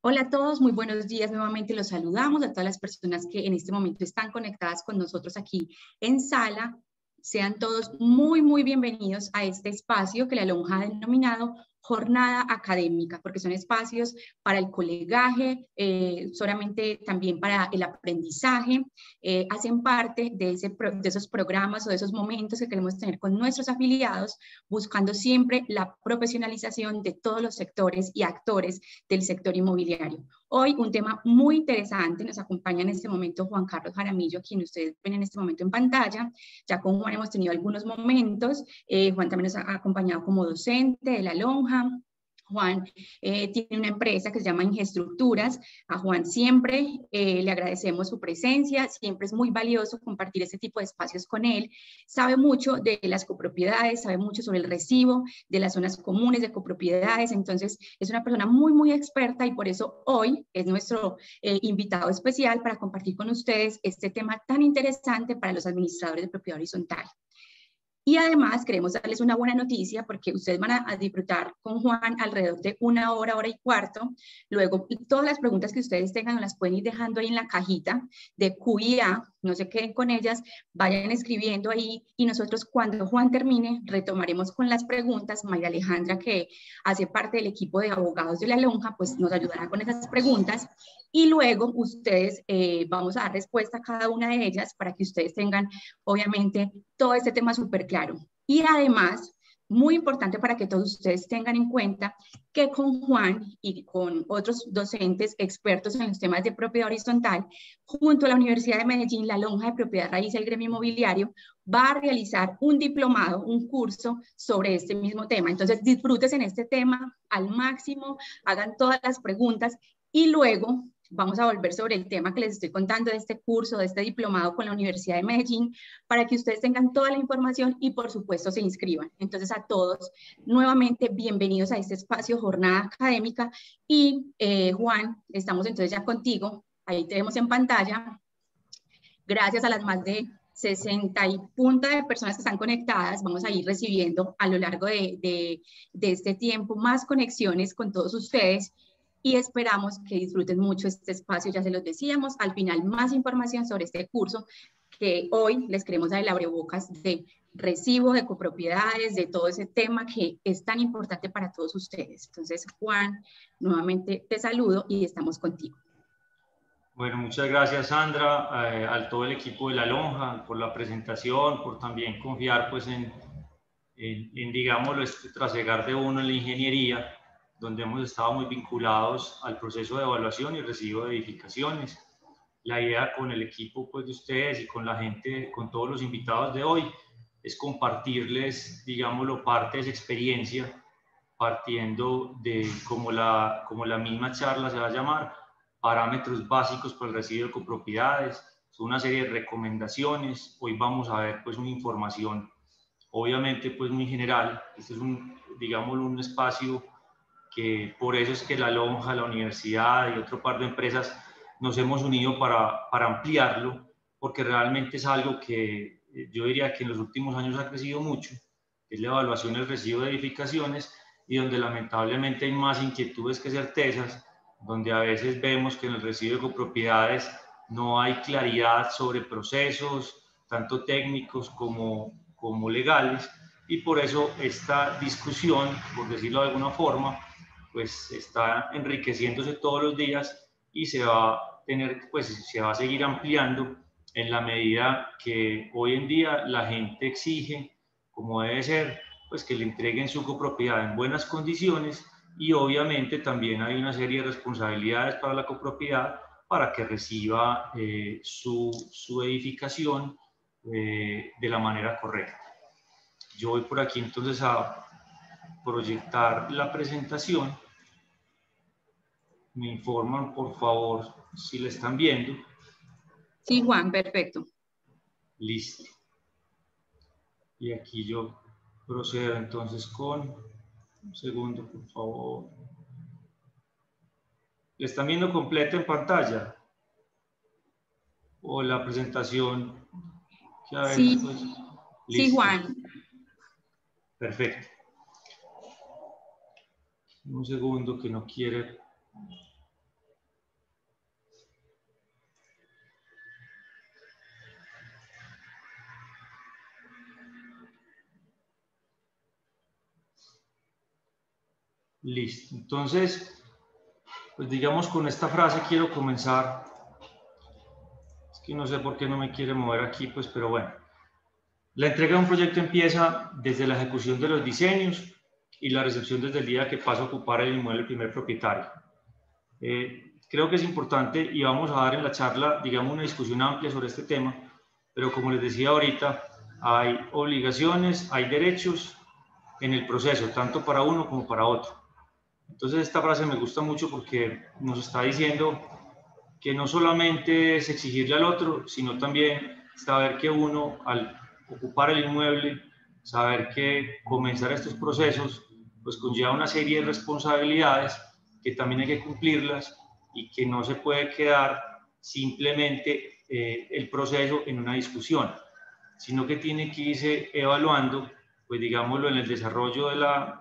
Hola a todos, muy buenos días. Nuevamente los saludamos a todas las personas que en este momento están conectadas con nosotros aquí en sala. Sean todos muy bienvenidos a este espacio que la Lonja ha denominado Jornada Académica, porque son espacios para el colegaje, solamente también para el aprendizaje, hacen parte de esos programas o de esos momentos que queremos tener con nuestros afiliados, buscando siempre la profesionalización de todos los sectores y actores del sector inmobiliario. Hoy un tema muy interesante, nos acompaña en este momento Juan Carlos Jaramillo, quien ustedes ven en este momento en pantalla. Ya con Juan hemos tenido algunos momentos, Juan también nos ha acompañado como docente de la Lonja. Juan tiene una empresa que se llama Ingestructuras. A Juan siempre le agradecemos su presencia, siempre es muy valioso compartir este tipo de espacios con él. Sabe mucho de las copropiedades, sabe mucho sobre el recibo, de las zonas comunes de copropiedades, entonces es una persona muy experta y por eso hoy es nuestro invitado especial para compartir con ustedes este tema tan interesante para los administradores de propiedad horizontal. Y además queremos darles una buena noticia porque ustedes van a disfrutar con Juan alrededor de una hora y cuarto. Luego, todas las preguntas que ustedes tengan las pueden ir dejando ahí en la cajita de Q&A, no se queden con ellas, vayan escribiendo ahí y nosotros cuando Juan termine retomaremos con las preguntas. Mayra Alejandra, que hace parte del equipo de abogados de la Lonja, pues nos ayudará con esas preguntas y luego ustedes vamos a dar respuesta a cada una de ellas para que ustedes tengan obviamente todo este tema súper claro. Y además, muy importante para que todos ustedes tengan en cuenta que con Juan y con otros docentes expertos en los temas de propiedad horizontal, junto a la Universidad de Medellín, la Lonja de Propiedad Raíz y el Gremio Inmobiliario, va a realizar un diplomado, un curso sobre este mismo tema. Entonces, disfruten en este tema al máximo, hagan todas las preguntas y luego vamos a volver sobre el tema que les estoy contando de este curso, de este diplomado con la Universidad de Medellín, para que ustedes tengan toda la información y por supuesto se inscriban. Entonces a todos, nuevamente, bienvenidos a este espacio Jornada Académica y Juan, estamos entonces ya contigo, ahí tenemos en pantalla, gracias a las más de 60 y punta de personas que están conectadas, vamos a ir recibiendo a lo largo de este tiempo más conexiones con todos ustedes y esperamos que disfruten mucho este espacio, ya se los decíamos, al final más información sobre este curso que hoy les queremos dar el abrebocas de recibo, de copropiedades, de todo ese tema que es tan importante para todos ustedes. Entonces, Juan, nuevamente te saludo y estamos contigo. Bueno, muchas gracias Sandra, a todo el equipo de la Lonja por la presentación, por también confiar pues en digámoslo, este trasegar de uno en la ingeniería, donde hemos estado muy vinculados al proceso de evaluación y recibo de edificaciones. La idea con el equipo pues, de ustedes y con la gente, con todos los invitados de hoy, es compartirles, digámoslo, parte de esa experiencia, partiendo de, como la misma charla se va a llamar, parámetros básicos para el recibo de copropiedades, son una serie de recomendaciones. Hoy vamos a ver pues una información obviamente pues muy general. Este es digamos un espacio que por eso es que la Lonja, la universidad y otro par de empresas nos hemos unido para ampliarlo, porque realmente es algo que yo diría que en los últimos años ha crecido mucho, es la evaluación del recibo de edificaciones y donde lamentablemente hay más inquietudes que certezas, donde a veces vemos que en el recibo de copropiedades no hay claridad sobre procesos, tanto técnicos como legales, y por eso esta discusión, por decirlo de alguna forma, pues está enriqueciéndose todos los días y se va a seguir ampliando en la medida que hoy en día la gente exige, como debe ser, pues que le entreguen su copropiedad en buenas condiciones, y obviamente también hay una serie de responsabilidades para la copropiedad para que reciba su edificación de la manera correcta. Yo voy por aquí entonces a proyectar la presentación. Me informan, por favor, si la están viendo. Sí, Juan, perfecto. Listo. Y aquí yo procedo entonces con... Un segundo, por favor. ¿La están viendo completa en pantalla? ¿O la presentación que a veces, Sí, pues, sí, listo. Juan. Perfecto. Un segundo que no quiere Listo. Entonces, pues digamos con esta frase quiero comenzar. Es que no sé por qué no me quiere mover aquí, pues, pero bueno. La entrega de un proyecto empieza desde la ejecución de los diseños y la recepción desde el día que pasa a ocupar el inmueble el primer propietario. Creo que es importante y vamos a dar en la charla, digamos, una discusión amplia sobre este tema, pero como les decía ahorita, hay obligaciones, hay derechos en el proceso, tanto para uno como para otro. Entonces esta frase me gusta mucho porque nos está diciendo que no solamente es exigirle al otro, sino también saber que uno al ocupar el inmueble, saber que comenzar estos procesos, pues conlleva una serie de responsabilidades que también hay que cumplirlas y que no se puede quedar simplemente el proceso en una discusión, sino que tiene que irse evaluando, pues digámoslo, en el desarrollo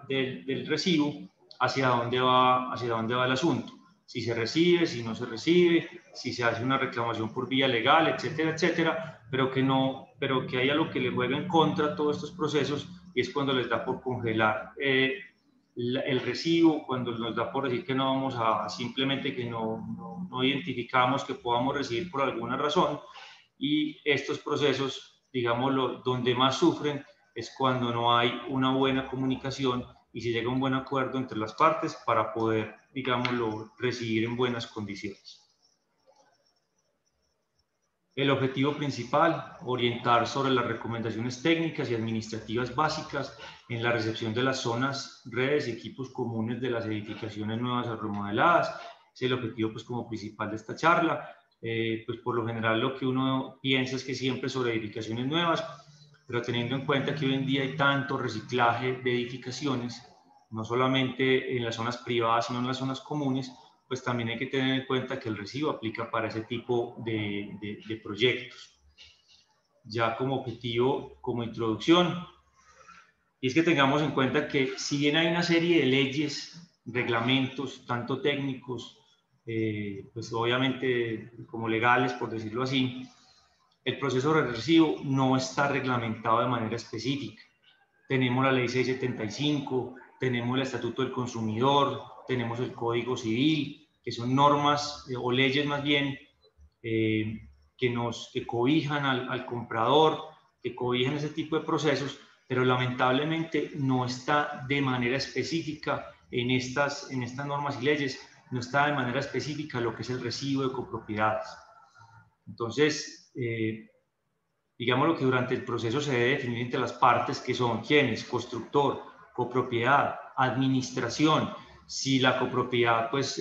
del recibo, hacia dónde va el asunto. Si se recibe, si no se recibe, si se hace una reclamación por vía legal, etcétera, etcétera, pero que hay algo que le juega en contra a todos estos procesos y es cuando les da por congelar el recibo, cuando nos da por decir que no vamos a, simplemente que no identificamos que podamos recibir por alguna razón, y estos procesos, digámoslo, donde más sufren es cuando no hay una buena comunicación y se llega a un buen acuerdo entre las partes para poder, digámoslo, recibir en buenas condiciones. El objetivo principal, orientar sobre las recomendaciones técnicas y administrativas básicas en la recepción de las zonas, redes y equipos comunes de las edificaciones nuevas o remodeladas. Es el objetivo, pues, como principal de esta charla. Pues por lo general lo que uno piensa es que siempre sobre edificaciones nuevas, pero teniendo en cuenta que hoy en día hay tanto reciclaje de edificaciones, no solamente en las zonas privadas, sino en las zonas comunes, pues también hay que tener en cuenta que el recibo aplica para ese tipo de proyectos. Ya como objetivo, como introducción, y es que tengamos en cuenta que si bien hay una serie de leyes, reglamentos, tanto técnicos, pues obviamente como legales, por decirlo así, el proceso regresivo no está reglamentado de manera específica. Tenemos la ley 675, tenemos el Estatuto del Consumidor, tenemos el Código Civil, que son normas o leyes más bien que cobijan al comprador, que cobijan ese tipo de procesos, pero lamentablemente no está de manera específica en estas normas y leyes, no está de manera específica lo que es el recibo de copropiedades. Entonces, digámoslo que durante el proceso se debe definir entre las partes que son quiénes, constructor, copropiedad, administración. Si la copropiedad pues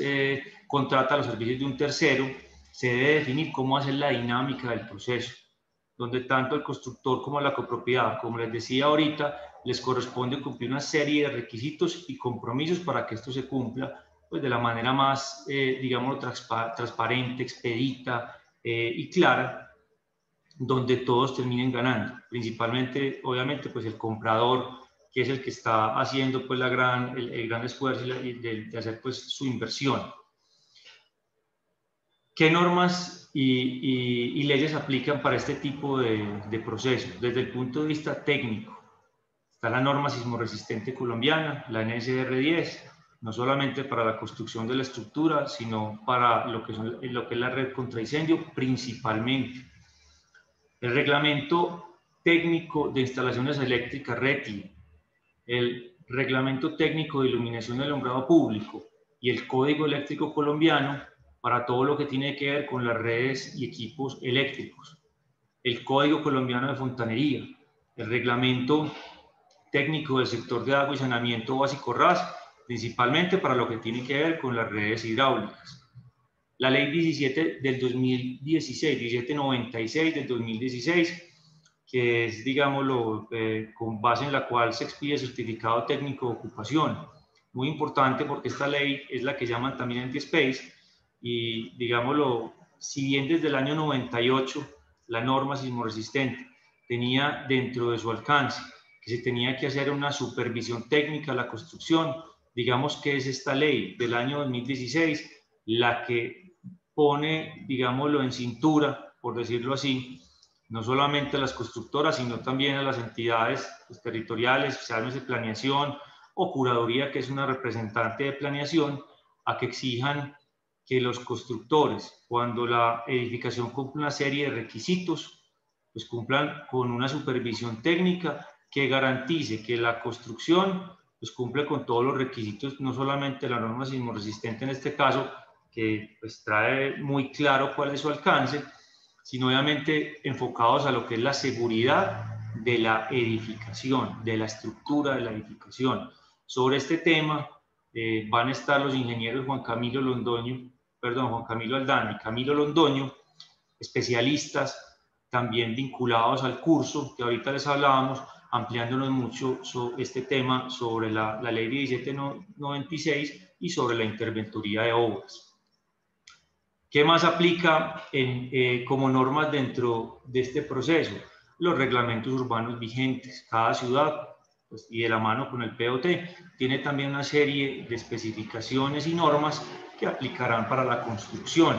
contrata los servicios de un tercero, se debe definir cómo hacer la dinámica del proceso, donde tanto el constructor como la copropiedad, como les decía ahorita, les corresponde cumplir una serie de requisitos y compromisos para que esto se cumpla pues de la manera más, digámoslo, transparente, expedita y clara, donde todos terminen ganando, principalmente, obviamente, pues el comprador, que es el que está haciendo pues el gran esfuerzo de hacer pues su inversión. ¿Qué normas y leyes aplican para este tipo de procesos? Desde el punto de vista técnico, está la norma sismoresistente colombiana, la NSR 10, no solamente para la construcción de la estructura, sino para lo que es la red contra incendio, principalmente. El reglamento técnico de instalaciones eléctricas RETI, el reglamento técnico de iluminación de alumbrado público y el Código Eléctrico Colombiano para todo lo que tiene que ver con las redes y equipos eléctricos, el Código Colombiano de Fontanería, el reglamento técnico del sector de agua y saneamiento básico RAS, principalmente para lo que tiene que ver con las redes hidráulicas. La ley 17 del 2016, 1796 del 2016, que es, digámoslo, con base en la cual se expide certificado técnico de ocupación. Muy importante porque esta ley es la que llaman también anti-space y, digámoslo, si bien desde el año 98 la norma sismoresistente tenía dentro de su alcance que se tenía que hacer una supervisión técnica a la construcción, digamos que es esta ley del año 2016 la que pone, digámoslo, en cintura, por decirlo así, no solamente a las constructoras, sino también a las entidades pues, territoriales, llámese planeación o curaduría, que es una representante de planeación, a que exijan que los constructores, cuando la edificación cumple una serie de requisitos, pues cumplan con una supervisión técnica que garantice que la construcción pues cumple con todos los requisitos, no solamente la norma sismorresistente en este caso, que pues trae muy claro cuál es su alcance, sino obviamente enfocados a lo que es la seguridad de la edificación, de la estructura de la edificación. Sobre este tema van a estar los ingenieros Juan Camilo Aldán y Camilo Londoño, especialistas también vinculados al curso que ahorita les hablábamos, ampliándonos mucho sobre este tema, sobre la ley 1796 y sobre la interventoría de obras. ¿Qué más aplica como normas dentro de este proceso? Los reglamentos urbanos vigentes. Cada ciudad, pues, y de la mano con el POT, tiene también una serie de especificaciones y normas que aplicarán para la construcción,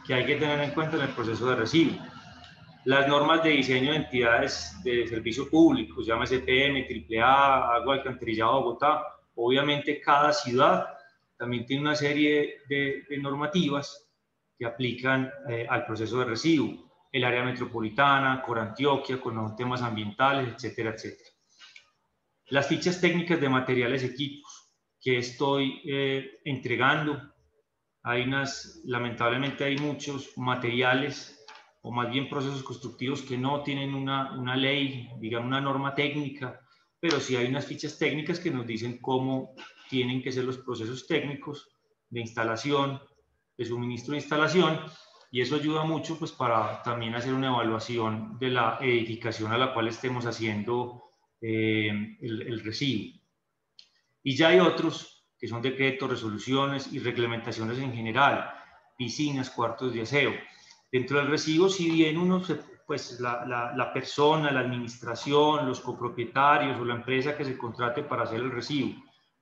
que hay que tener en cuenta en el proceso de recibo. Las normas de diseño de entidades de servicio público, llámese PM, AAA, Agua Alcantarillado Bogotá. Obviamente cada ciudad también tiene una serie de normativas que aplican al proceso de residuo. El área metropolitana, Corantioquia, con los temas ambientales, etcétera, etcétera. Las fichas técnicas de materiales y equipos que estoy entregando. Lamentablemente hay muchos materiales o más bien procesos constructivos que no tienen una ley, digamos una norma técnica, pero sí hay unas fichas técnicas que nos dicen cómo tienen que ser los procesos técnicos de instalación, de suministro de instalación, y eso ayuda mucho pues para también hacer una evaluación de la edificación a la cual estemos haciendo el recibo. Y ya hay otros que son decretos, resoluciones y reglamentaciones en general, piscinas, cuartos de aseo. Dentro del recibo, si bien pues la persona, la administración, los copropietarios o la empresa que se contrate para hacer el recibo,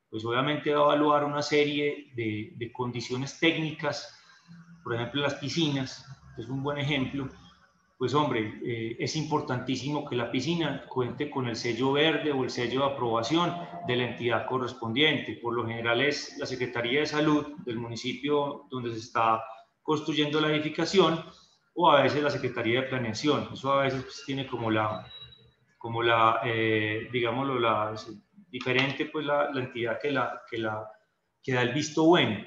pues obviamente va a evaluar una serie de condiciones técnicas, por ejemplo las piscinas, es un buen ejemplo. Pues hombre, es importantísimo que la piscina cuente con el sello verde o el sello de aprobación de la entidad correspondiente. Por lo general es la Secretaría de Salud del municipio donde se está construyendo la edificación, o a veces la Secretaría de Planeación. Eso a veces pues, tiene digámoslo, diferente pues la entidad que da el visto bueno.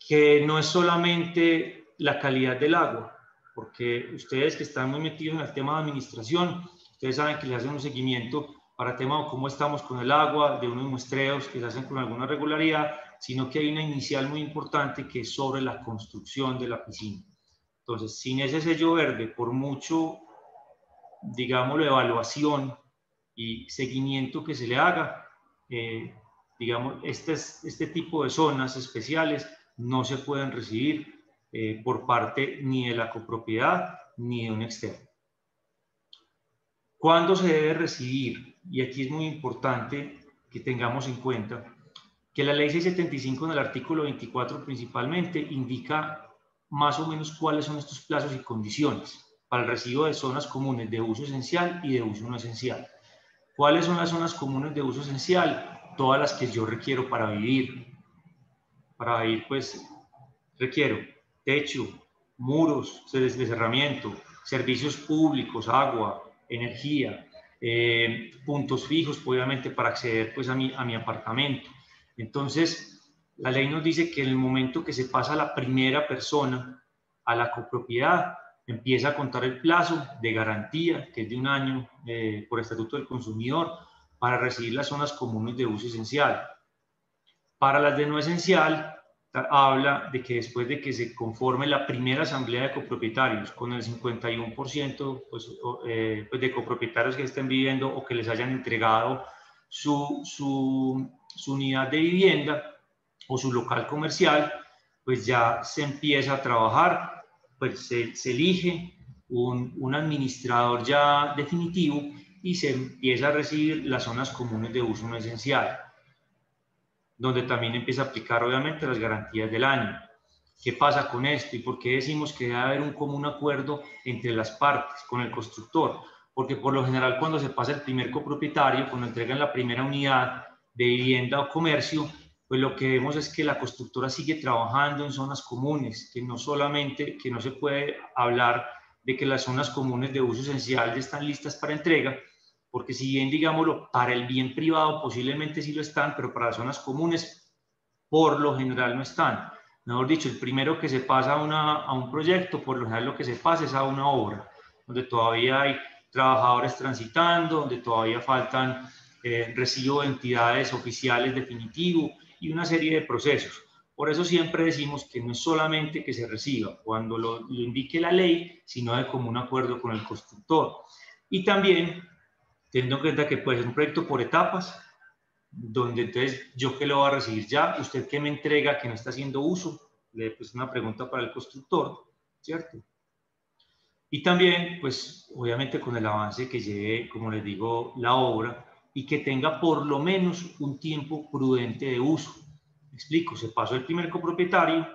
Que no es solamente la calidad del agua, porque ustedes que están muy metidos en el tema de administración, ustedes saben que les hacen un seguimiento para el tema de cómo estamos con el agua, de unos muestreos que se hacen con alguna regularidad, sino que hay una inicial muy importante que es sobre la construcción de la piscina. Entonces, sin ese sello verde, por mucho, digámoslo, evaluación y seguimiento que se le haga, digamos, este tipo de zonas especiales no se pueden recibir por parte ni de la copropiedad ni de un externo. ¿Cuándo se debe recibir? Y aquí es muy importante que tengamos en cuenta que la ley 675 en el artículo 24 principalmente indica más o menos cuáles son estos plazos y condiciones para el recibo de zonas comunes de uso esencial y de uso no esencial. ¿Cuáles son las zonas comunes de uso esencial? Todas las que yo requiero para vivir. Para vivir, pues, requiero techo, muros de cerramiento, servicios públicos, agua, energía, puntos fijos, obviamente, para acceder pues, a mi apartamento. Entonces, la ley nos dice que en el momento que se pasa a la primera persona a la copropiedad, empieza a contar el plazo de garantía, que es de 1 año por Estatuto del Consumidor, para recibir las zonas comunes de uso esencial. Para las de no esencial, habla de que después de que se conforme la primera asamblea de copropietarios con el 51% pues, de copropietarios que estén viviendo o que les hayan entregado su unidad de vivienda o su local comercial, pues ya se empieza a trabajar, pues se elige un administrador ya definitivo y se empieza a recibir las zonas comunes de uso no esencial, donde también empieza a aplicar obviamente las garantías del año. ¿Qué pasa con esto y por qué decimos que debe haber un común acuerdo entre las partes, con el constructor? Porque por lo general cuando se pasa el primer copropietario, cuando entregan la primera unidad, de vivienda o comercio, pues lo que vemos es que la constructora sigue trabajando en zonas comunes, que no se puede hablar de que las zonas comunes de uso esencial ya están listas para entrega, porque si bien, digámoslo, para el bien privado posiblemente sí lo están, pero para las zonas comunes por lo general no están. Mejor dicho, el primero que se pasa a un proyecto, por lo general lo que se pasa es a una obra, donde todavía hay trabajadores transitando, donde todavía faltan recibo de entidades oficiales definitivo y una serie de procesos. Por eso siempre decimos que no es solamente que se reciba cuando lo indique la ley, sino de común acuerdo con el constructor. Y también, teniendo en cuenta que puede ser un proyecto por etapas, donde entonces yo que lo voy a recibir ya, usted que me entrega que no está haciendo uso, pues una pregunta para el constructor, ¿cierto? Y también, pues obviamente con el avance que lleve, como les digo, la obra y que tenga por lo menos un tiempo prudente de uso. Me explico, se pasó el primer copropietario,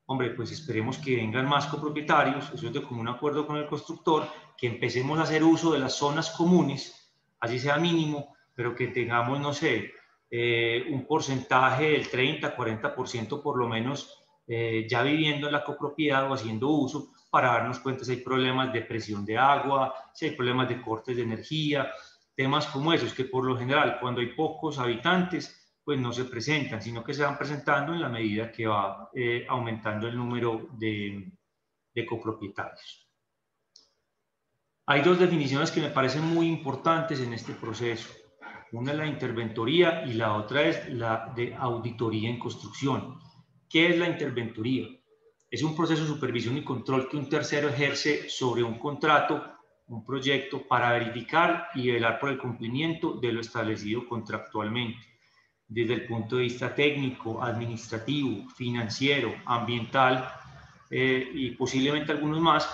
hombre, pues esperemos que vengan más copropietarios, eso es de común acuerdo con el constructor, que empecemos a hacer uso de las zonas comunes, así sea mínimo, pero que tengamos, no sé, un porcentaje del 30-40% por lo menos ya viviendo en la copropiedad o haciendo uso, para darnos cuenta si hay problemas de presión de agua, si hay problemas de cortes de energía, temas como esos que por lo general cuando hay pocos habitantes pues no se presentan, sino que se van presentando en la medida que va aumentando el número de copropietarios. Hay dos definiciones que me parecen muy importantes en este proceso. Una es la interventoría y la otra es la de auditoría en construcción. ¿Qué es la interventoría? Es un proceso de supervisión y control que un tercero ejerce sobre un contrato, un proyecto, para verificar y velar por el cumplimiento de lo establecido contractualmente, desde el punto de vista técnico, administrativo, financiero, ambiental y posiblemente algunos más,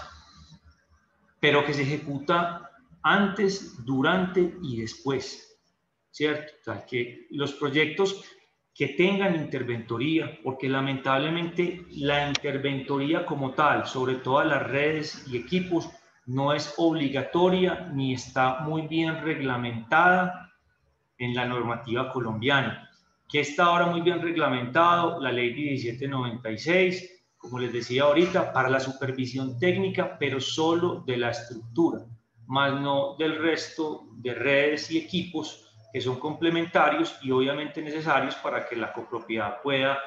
pero que se ejecuta antes, durante y después, ¿cierto? O sea, que los proyectos que tengan interventoría, porque lamentablemente la interventoría como tal, sobre todas las redes y equipos, no es obligatoria ni está muy bien reglamentada en la normativa colombiana, que está ahora muy bien reglamentado, la ley 1796, como les decía ahorita, para la supervisión técnica, pero solo de la estructura, más no del resto de redes y equipos que son complementarios y obviamente necesarios para que la copropiedad pueda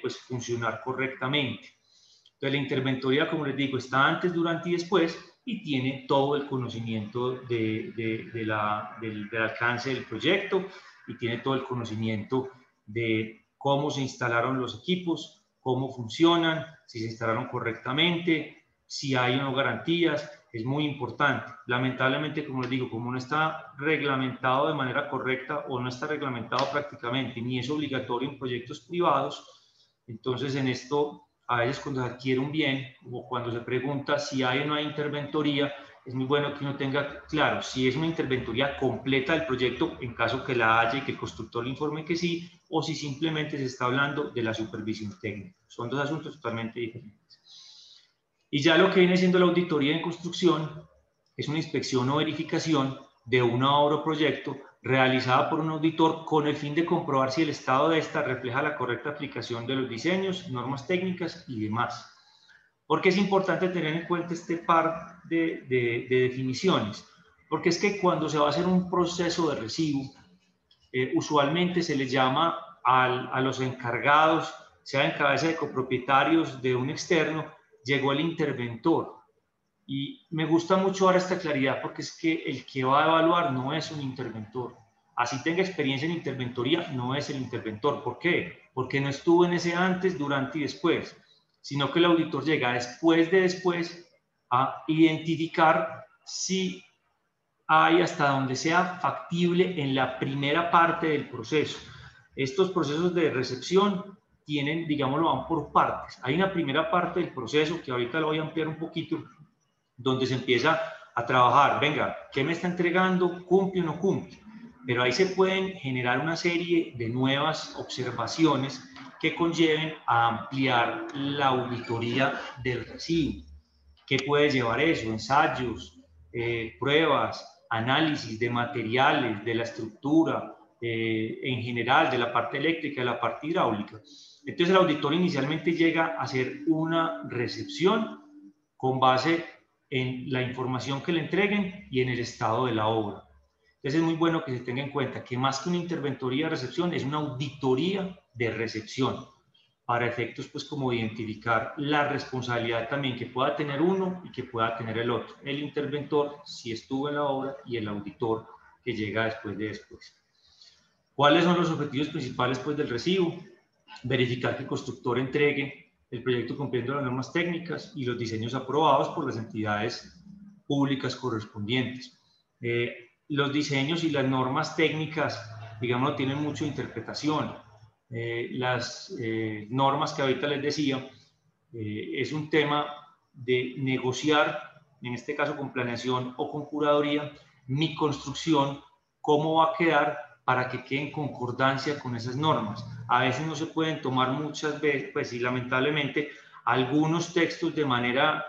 pues funcionar correctamente. Entonces la interventoría, como les digo, está antes, durante y después y tiene todo el conocimiento del alcance del proyecto y tiene todo el conocimiento de cómo se instalaron los equipos, cómo funcionan, si se instalaron correctamente, si hay o no garantías. Es muy importante. Lamentablemente, como les digo, como no está reglamentado de manera correcta o no está reglamentado prácticamente, ni es obligatorio en proyectos privados, entonces en esto a veces cuando se adquiere un bien o cuando se pregunta si hay o no hay interventoría, es muy bueno que uno tenga claro si es una interventoría completa del proyecto, en caso que la haya y que el constructor le informe que sí, o si simplemente se está hablando de la supervisión técnica. Son dos asuntos totalmente diferentes. Y ya lo que viene siendo la auditoría en construcción es una inspección o verificación de una obra o proyecto realizada por un auditor con el fin de comprobar si el estado de esta refleja la correcta aplicación de los diseños, normas técnicas y demás. ¿Por qué es importante tener en cuenta este par de definiciones? Porque es que cuando se va a hacer un proceso de recibo, usualmente se les llama a los encargados, sea en cabeza de copropietarios de un externo, llegó el interventor. Y me gusta mucho dar esta claridad porque es que el que va a evaluar no es un interventor. Así tenga experiencia en interventoría, no es el interventor. ¿Por qué? Porque no estuvo en ese antes, durante y después, sino que el auditor llega después a identificar si hay hasta donde sea factible en la primera parte del proceso. Estos procesos de recepción tienen, digámoslo, van por partes. Hay una primera parte del proceso que ahorita lo voy a ampliar un poquito, donde se empieza a trabajar, venga, ¿qué me está entregando? ¿Cumple o no cumple? Pero ahí se pueden generar una serie de nuevas observaciones que conlleven a ampliar la auditoría del recibo. ¿Qué puede llevar eso? Ensayos, pruebas, análisis de materiales, de la estructura, en general, de la parte eléctrica, de la parte hidráulica. Entonces el auditor inicialmente llega a hacer una recepción con base en la información que le entreguen y en el estado de la obra. Entonces es muy bueno que se tenga en cuenta que más que una interventoría de recepción es una auditoría de recepción, para efectos pues como identificar la responsabilidad también que pueda tener uno y que pueda tener el otro, el interventor si estuvo en la obra y el auditor que llega después de después. ¿Cuáles son los objetivos principales pues del recibo? Verificar que el constructor entregue el proyecto cumpliendo las normas técnicas y los diseños aprobados por las entidades públicas correspondientes. Los diseños y las normas técnicas, digamos, tienen mucha interpretación. Las normas que ahorita les decía, es un tema de negociar, en este caso con planeación o con curaduría, mi construcción, cómo va a quedar para que quede en concordancia con esas normas. A veces no se pueden tomar muchas veces, pues y lamentablemente, algunos textos de manera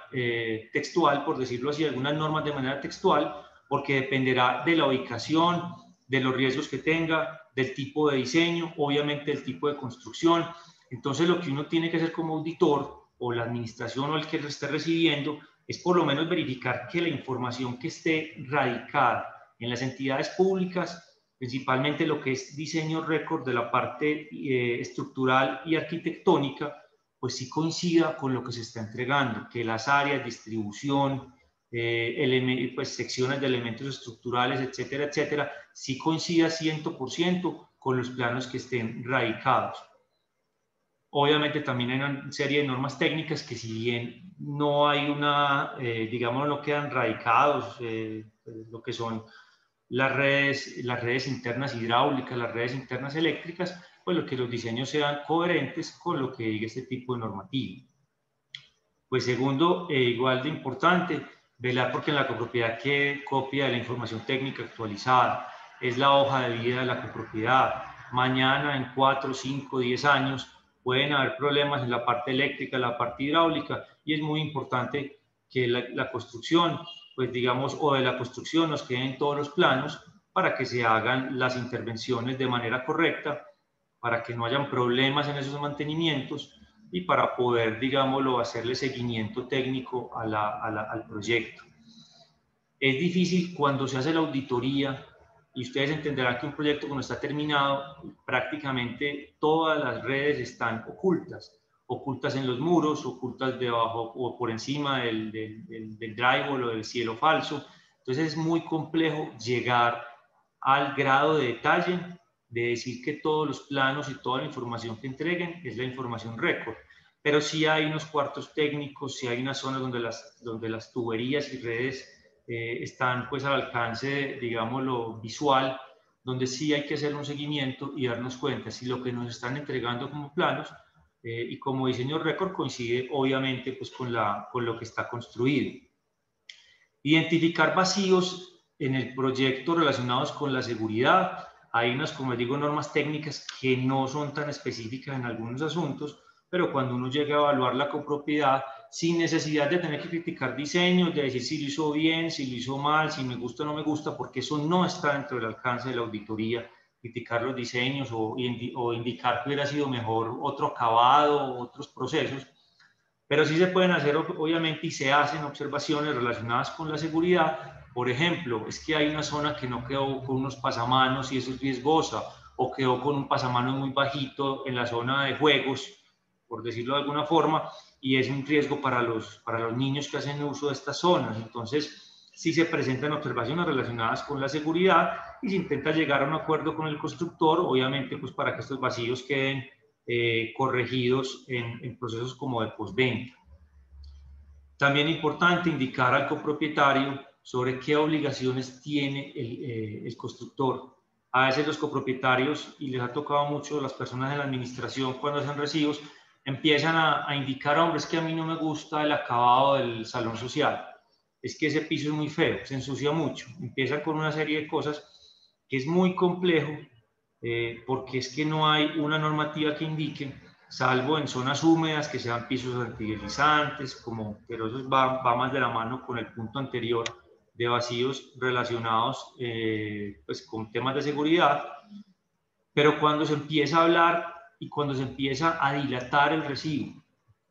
textual, por decirlo así, algunas normas de manera textual, porque dependerá de la ubicación, de los riesgos que tenga, del tipo de diseño, obviamente del tipo de construcción. Entonces lo que uno tiene que hacer como auditor o la administración o el que lo esté recibiendo es por lo menos verificar que la información que esté radicada en las entidades públicas, principalmente lo que es diseño récord de la parte estructural y arquitectónica, pues sí coincida con lo que se está entregando, que las áreas, distribución, pues secciones de elementos estructurales, etcétera, etcétera, sí coincida 100% con los planos que estén radicados. Obviamente también hay una serie de normas técnicas que si bien no hay una, digamos, no quedan radicados, lo que son las redes internas hidráulicas, las redes internas eléctricas, pues lo que los diseños sean coherentes con lo que diga este tipo de normativa. Pues segundo, igual de importante, velar porque en la copropiedad quede copia de la información técnica actualizada. Es la hoja de vida de la copropiedad. Mañana, en 4, 5, 10 años, pueden haber problemas en la parte eléctrica, en la parte hidráulica, y es muy importante que la construcción, pues digamos, o de la construcción nos queden todos los planos para que se hagan las intervenciones de manera correcta, para que no hayan problemas en esos mantenimientos y para poder, digámoslo, hacerle seguimiento técnico al proyecto. Es difícil cuando se hace la auditoría, y ustedes entenderán que un proyecto cuando está terminado, prácticamente todas las redes están ocultas en los muros, ocultas debajo o por encima del drywall o del cielo falso. Entonces es muy complejo llegar al grado de detalle de decir que todos los planos y toda la información que entreguen es la información récord. Pero sí hay unos cuartos técnicos, sí hay unas zonas donde las tuberías y redes están pues al alcance, digámoslo, visual, donde sí hay que hacer un seguimiento y darnos cuenta si lo que nos están entregando como planos y como diseño récord coincide obviamente pues con lo que está construido. Identificar vacíos en el proyecto relacionados con la seguridad. Hay unas, como les digo, normas técnicas que no son tan específicas en algunos asuntos, pero cuando uno llega a evaluar la copropiedad, sin necesidad de tener que criticar diseños, de decir si lo hizo bien, si lo hizo mal, si me gusta o no me gusta, porque eso no está dentro del alcance de la auditoría, criticar los diseños o indicar que hubiera sido mejor otro acabado, otros procesos. Pero sí se pueden hacer, obviamente, y se hacen observaciones relacionadas con la seguridad. Por ejemplo, es que hay una zona que no quedó con unos pasamanos y eso es riesgosa, o quedó con un pasamanos muy bajito en la zona de juegos, por decirlo de alguna forma, y es un riesgo para los niños que hacen uso de estas zonas. Entonces, sí se presentan observaciones relacionadas con la seguridad y se intenta llegar a un acuerdo con el constructor, obviamente, pues para que estos vacíos queden corregidos en procesos como de postventa. También es importante indicar al copropietario sobre qué obligaciones tiene el constructor. A veces los copropietarios, y les ha tocado mucho a las personas de la administración cuando hacen recibos, empiezan a indicar, hombre, es que a mí no me gusta el acabado del salón social, es que ese piso es muy feo, se ensucia mucho. Empiezan con una serie de cosas que es muy complejo porque es que no hay una normativa que indique, salvo en zonas húmedas que sean pisos antideslizantes, pero eso va más de la mano con el punto anterior de vacíos relacionados pues con temas de seguridad. Pero cuando se empieza a hablar y cuando se empieza a dilatar el recibo,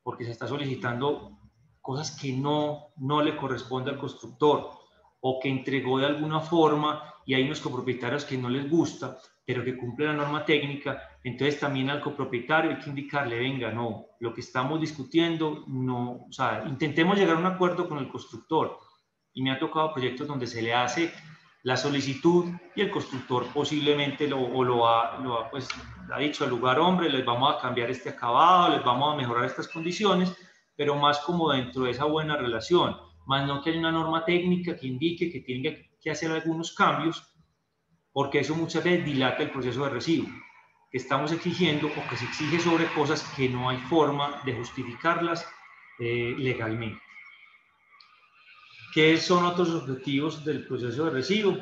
porque se está solicitando cosas que no le corresponde al constructor o que entregó de alguna forma y hay unos copropietarios que no les gusta, pero que cumple la norma técnica, entonces también al copropietario hay que indicarle, venga, no, lo que estamos discutiendo, no, o sea, intentemos llegar a un acuerdo con el constructor. Y me ha tocado proyectos donde se le hace la solicitud y el constructor posiblemente lo ha dicho al lugar, hombre, les vamos a cambiar este acabado, les vamos a mejorar estas condiciones, pero más como dentro de esa buena relación, más no que haya una norma técnica que indique que tienen que hacer algunos cambios, porque eso muchas veces dilata el proceso de recibo, que estamos exigiendo o que se exige sobre cosas que no hay forma de justificarlas legalmente. ¿Qué son otros objetivos del proceso de recibo?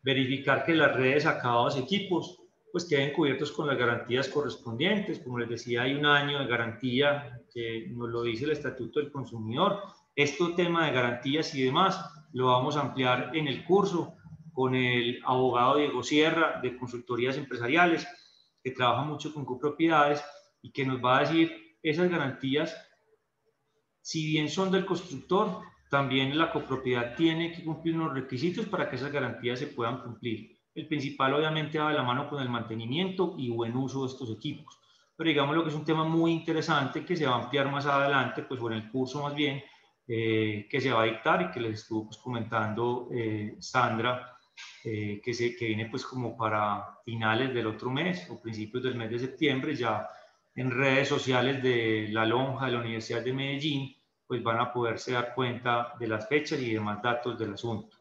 Verificar que las redes, acabados y equipos pues queden cubiertos con las garantías correspondientes. Como les decía, hay un año de garantía que nos lo dice el Estatuto del Consumidor. Este tema de garantías y demás lo vamos a ampliar en el curso con el abogado Diego Sierra de Consultorías Empresariales, que trabaja mucho con copropiedades y que nos va a decir esas garantías, si bien son del constructor, también la copropiedad tiene que cumplir unos requisitos para que esas garantías se puedan cumplir. El principal obviamente va de la mano con el mantenimiento y buen uso de estos equipos. Pero digamos lo que es un tema muy interesante que se va a ampliar más adelante, pues en el curso más bien, que se va a dictar y que les estuvo pues, comentando Sandra, que viene pues como para finales del otro mes o principios del mes de septiembre, ya en redes sociales de la Lonja de la Universidad de Medellín, pues van a poderse dar cuenta de las fechas y demás datos del asunto.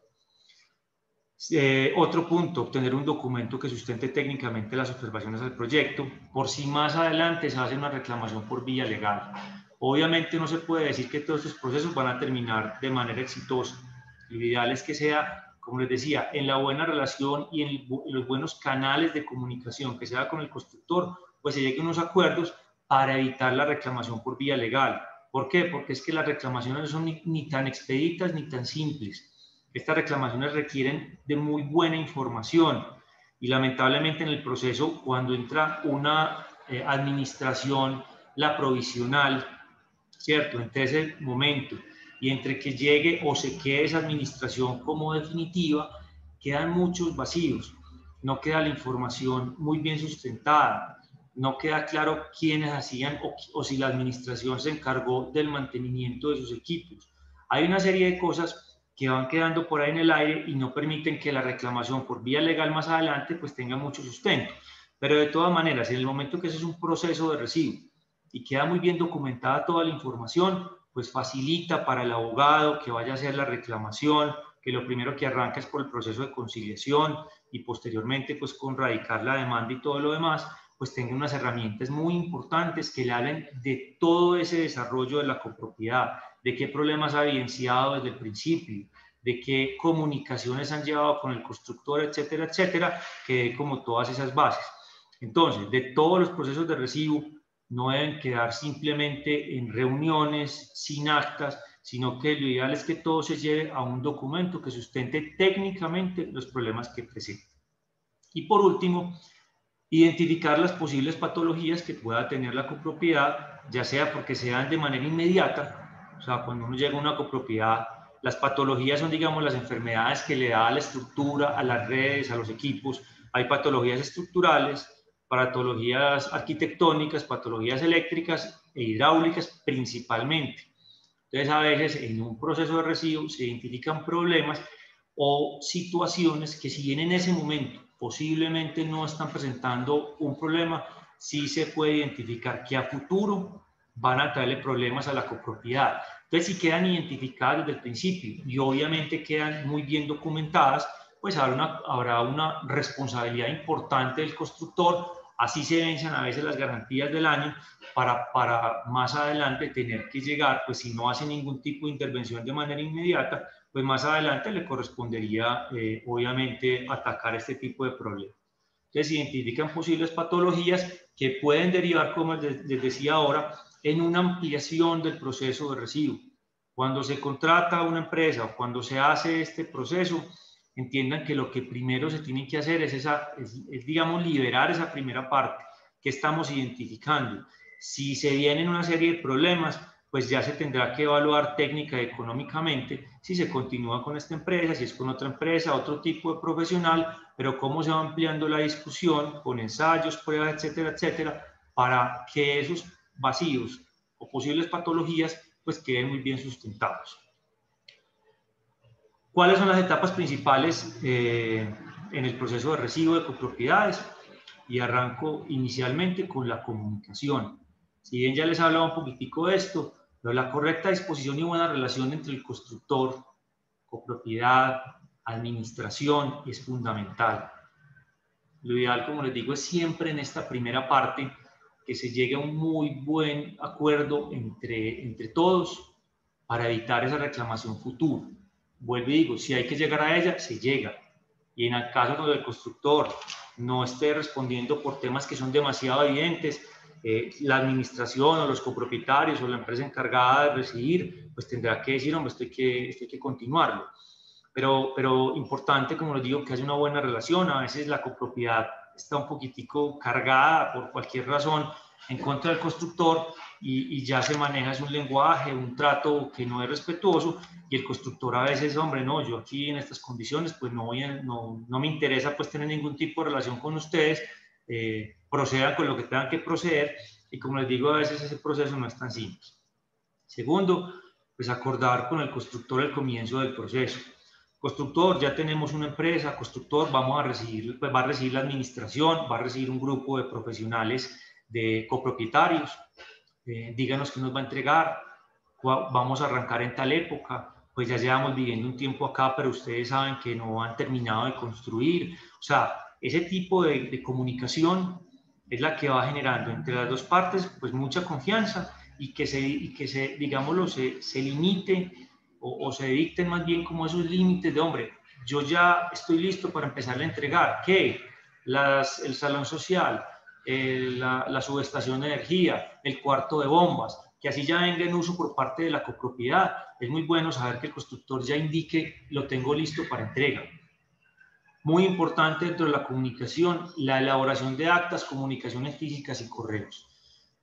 Otro punto, obtener un documento que sustente técnicamente las observaciones al proyecto, por si más adelante se hace una reclamación por vía legal. Obviamente no se puede decir que todos estos procesos van a terminar de manera exitosa. Lo ideal es que sea, como les decía, en la buena relación y en los buenos canales de comunicación que sea con el constructor, pues se lleguen a unos acuerdos para evitar la reclamación por vía legal. ¿Por qué? Porque es que las reclamaciones no son ni tan expeditas ni tan simples. Estas reclamaciones requieren de muy buena información y lamentablemente en el proceso, cuando entra una administración, la provisional, ¿cierto? Entre ese momento y entre que llegue o se quede esa administración como definitiva, quedan muchos vacíos. No queda la información muy bien sustentada. No queda claro quiénes hacían o si la administración se encargó del mantenimiento de sus equipos. Hay una serie de cosas que van quedando por ahí en el aire y no permiten que la reclamación por vía legal más adelante pues tenga mucho sustento. Pero de todas maneras, en el momento que ese es un proceso de recibo y queda muy bien documentada toda la información, pues facilita para el abogado que vaya a hacer la reclamación, que lo primero que arranca es por el proceso de conciliación y posteriormente pues con radicar la demanda y todo lo demás, pues tenga unas herramientas muy importantes que le hablen de todo ese desarrollo de la copropiedad, de qué problemas ha evidenciado desde el principio, de qué comunicaciones han llevado con el constructor, etcétera, etcétera, que como todas esas bases. Entonces, de todos los procesos de recibo, no deben quedar simplemente en reuniones, sin actas, sino que lo ideal es que todo se lleve a un documento que sustente técnicamente los problemas que presenta. Y por último, identificar las posibles patologías que pueda tener la copropiedad, ya sea porque se dan de manera inmediata, o sea, cuando uno llega a una copropiedad, las patologías son, digamos, las enfermedades que le da a la estructura, a las redes, a los equipos. Hay patologías estructurales, patologías arquitectónicas, patologías eléctricas e hidráulicas principalmente. Entonces, a veces en un proceso de recibo se identifican problemas o situaciones que si bien en ese momento posiblemente no están presentando un problema, sí se puede identificar que a futuro van a traerle problemas a la copropiedad. Entonces, si quedan identificadas desde el principio y obviamente quedan muy bien documentadas, pues habrá una responsabilidad importante del constructor, así se vencen a veces las garantías del año, para más adelante tener que llegar, pues si no hace ningún tipo de intervención de manera inmediata, pues más adelante le correspondería obviamente atacar este tipo de problemas. Entonces identifican posibles patologías que pueden derivar, como les decía ahora, en una ampliación del proceso de recibo. Cuando se contrata una empresa o cuando se hace este proceso, entiendan que lo que primero se tiene que hacer es digamos, liberar esa primera parte que estamos identificando. Si se vienen una serie de problemas, pues ya se tendrá que evaluar técnica y económicamente si se continúa con esta empresa, si es con otra empresa, otro tipo de profesional, pero cómo se va ampliando la discusión con ensayos, pruebas, etcétera, etcétera, para que esos vacíos o posibles patologías pues queden muy bien sustentados. ¿Cuáles son las etapas principales en el proceso de recibo de copropiedades? Y arranco inicialmente con la comunicación. Si bien ya les he hablado un poquitico de esto, pero la correcta disposición y buena relación entre el constructor, copropiedad, administración es fundamental. Lo ideal, como les digo, es siempre en esta primera parte que se llegue a un muy buen acuerdo entre todos para evitar esa reclamación futura. Vuelvo y digo, si hay que llegar a ella, se llega. Y en el caso donde el constructor no esté respondiendo por temas que son demasiado evidentes, la administración o los copropietarios o la empresa encargada de recibir, pues tendrá que decir, hombre, esto hay que continuarlo. Pero importante, como les digo, que haya una buena relación. A veces la copropiedad está un poquitico cargada por cualquier razón en contra del constructor y ya se maneja un lenguaje, un trato que no es respetuoso, y el constructor a veces, hombre, no, yo aquí en estas condiciones pues no me interesa pues tener ningún tipo de relación con ustedes, procedan con lo que tengan que proceder, y como les digo, a veces ese proceso no es tan simple. Segundo, pues acordar con el constructor el comienzo del proceso. Constructor, ya tenemos una empresa, constructor, vamos a recibir, pues va a recibir la administración, va a recibir un grupo de profesionales de copropietarios, díganos qué nos va a entregar, vamos a arrancar en tal época, pues ya llevamos viviendo un tiempo acá, pero ustedes saben que no han terminado de construir. O sea, ese tipo de comunicación es la que va generando entre las dos partes pues mucha confianza y que se digámoslo, se limite o se dicten más bien como esos límites de, hombre, yo ya estoy listo para empezar a entregar, ¿qué? El salón social, la subestación de energía, el cuarto de bombas, que así ya venga en uso por parte de la copropiedad. Es muy bueno saber que el constructor ya indique, lo tengo listo para entrega. Muy importante dentro de la comunicación, la elaboración de actas, comunicaciones físicas y correos.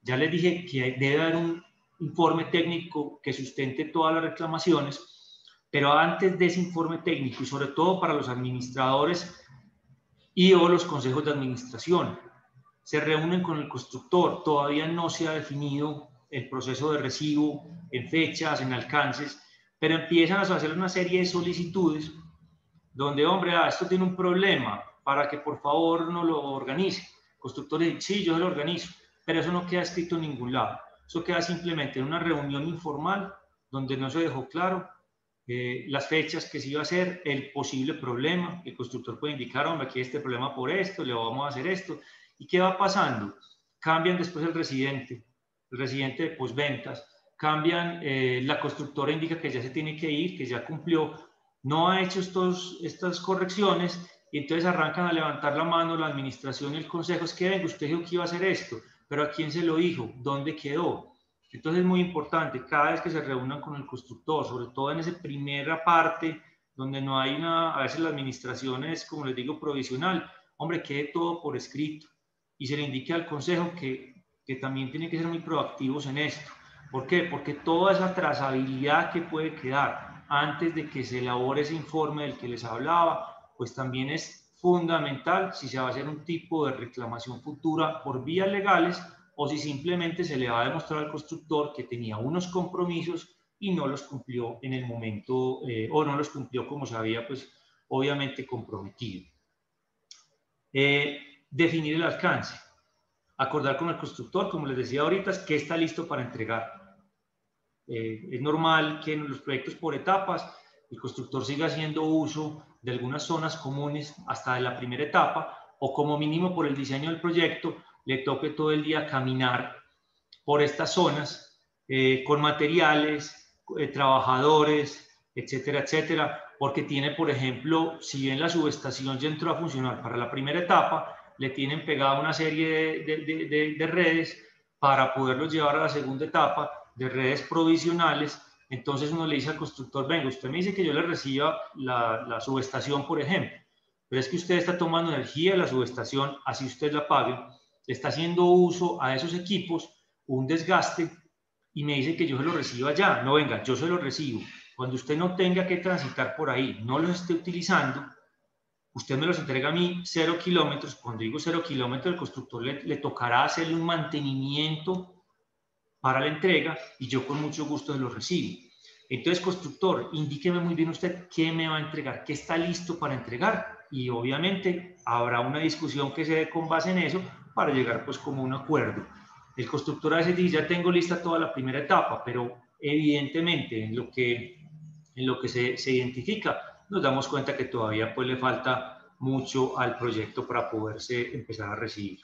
Ya les dije que debe haber un informe técnico que sustente todas las reclamaciones, pero antes de ese informe técnico, y sobre todo para los administradores y o los consejos de administración, se reúnen con el constructor. Todavía no se ha definido el proceso de recibo en fechas, en alcances, pero empiezan a hacer una serie de solicitudes donde, hombre, esto tiene un problema, para que por favor no lo organice. Constructores dicen, sí, yo lo organizo, pero eso no queda escrito en ningún lado. Eso queda simplemente en una reunión informal donde no se dejó claro las fechas que se iba a hacer, el posible problema. El constructor puede indicar, hombre, aquí hay este problema por esto, le vamos a hacer esto. ¿Y qué va pasando? Cambian después el residente de posventas, cambian, la constructora indica que ya se tiene que ir, que ya cumplió, no ha hecho estas correcciones, y entonces arrancan a levantar la mano la administración y el consejo. Es que venga, usted dijo que iba a hacer esto, pero ¿a quién se lo dijo? ¿Dónde quedó? Entonces es muy importante, cada vez que se reúnan con el constructor, sobre todo en esa primera parte, donde no hay a veces la administración es, como les digo, provisional, hombre, quede todo por escrito, y se le indique al consejo que también tiene que ser muy proactivos en esto. ¿Por qué? Porque toda esa trazabilidad que puede quedar antes de que se elabore ese informe del que les hablaba, pues también es fundamental si se va a hacer un tipo de reclamación futura por vías legales, o si simplemente se le va a demostrar al constructor que tenía unos compromisos y no los cumplió en el momento, o no los cumplió como se había, pues, obviamente comprometido. Definir el alcance. Acordar con el constructor, como les decía ahorita, que está listo para entregar. Es normal que en los proyectos por etapas el constructor siga haciendo uso de algunas zonas comunes hasta de la primera etapa, o como mínimo por el diseño del proyecto le toque todo el día caminar por estas zonas con materiales, trabajadores, etcétera, etcétera, porque tiene, por ejemplo, si bien la subestación ya entró a funcionar para la primera etapa, le tienen pegada una serie de redes para poderlos llevar a la segunda etapa, de redes provisionales, Entonces uno le dice al constructor, venga, usted me dice que yo le reciba la subestación, por ejemplo, pero es que usted está tomando energía de la subestación, así usted la pague, le está haciendo uso a esos equipos, un desgaste, y me dice que yo se lo reciba ya. No, venga, yo se lo recibo. Cuando usted no tenga que transitar por ahí, no los esté utilizando, usted me los entrega a mí 0 kilómetros. Cuando digo 0 kilómetros, el constructor le tocará hacerle un mantenimiento para la entrega y yo con mucho gusto se los recibo. Entonces, constructor, indíqueme muy bien usted qué me va a entregar, qué está listo para entregar, y obviamente habrá una discusión que se dé con base en eso para llegar pues como a un acuerdo. El constructor a veces dice, ya tengo lista toda la primera etapa, pero evidentemente en lo que se identifica nos damos cuenta que todavía pues le falta mucho al proyecto para poderse empezar a recibir.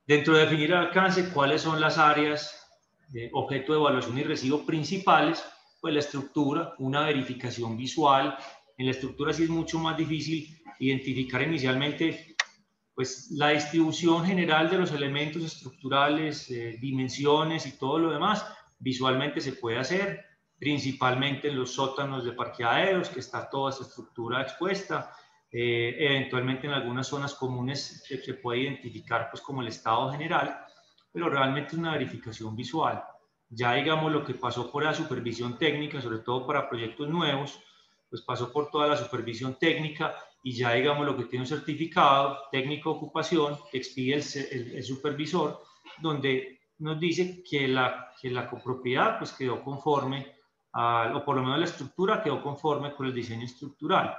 Dentro de definir el alcance, ¿cuáles son las áreas de objeto de evaluación y recibo principales? Pues la estructura, una verificación visual. En la estructura sí es mucho más difícil identificar inicialmente pues, la distribución general de los elementos estructurales, dimensiones y todo lo demás. Visualmente se puede hacer, principalmente en los sótanos de parqueaderos, que está toda esa estructura expuesta. Eventualmente en algunas zonas comunes se puede identificar pues como el estado general, pero realmente es una verificación visual. Ya digamos lo que pasó por la supervisión técnica, sobre todo para proyectos nuevos, pues pasó por toda la supervisión técnica y ya digamos lo que tiene un certificado técnico de ocupación que expide el supervisor, donde nos dice que la copropiedad pues quedó conforme, o por lo menos la estructura quedó conforme con el diseño estructural.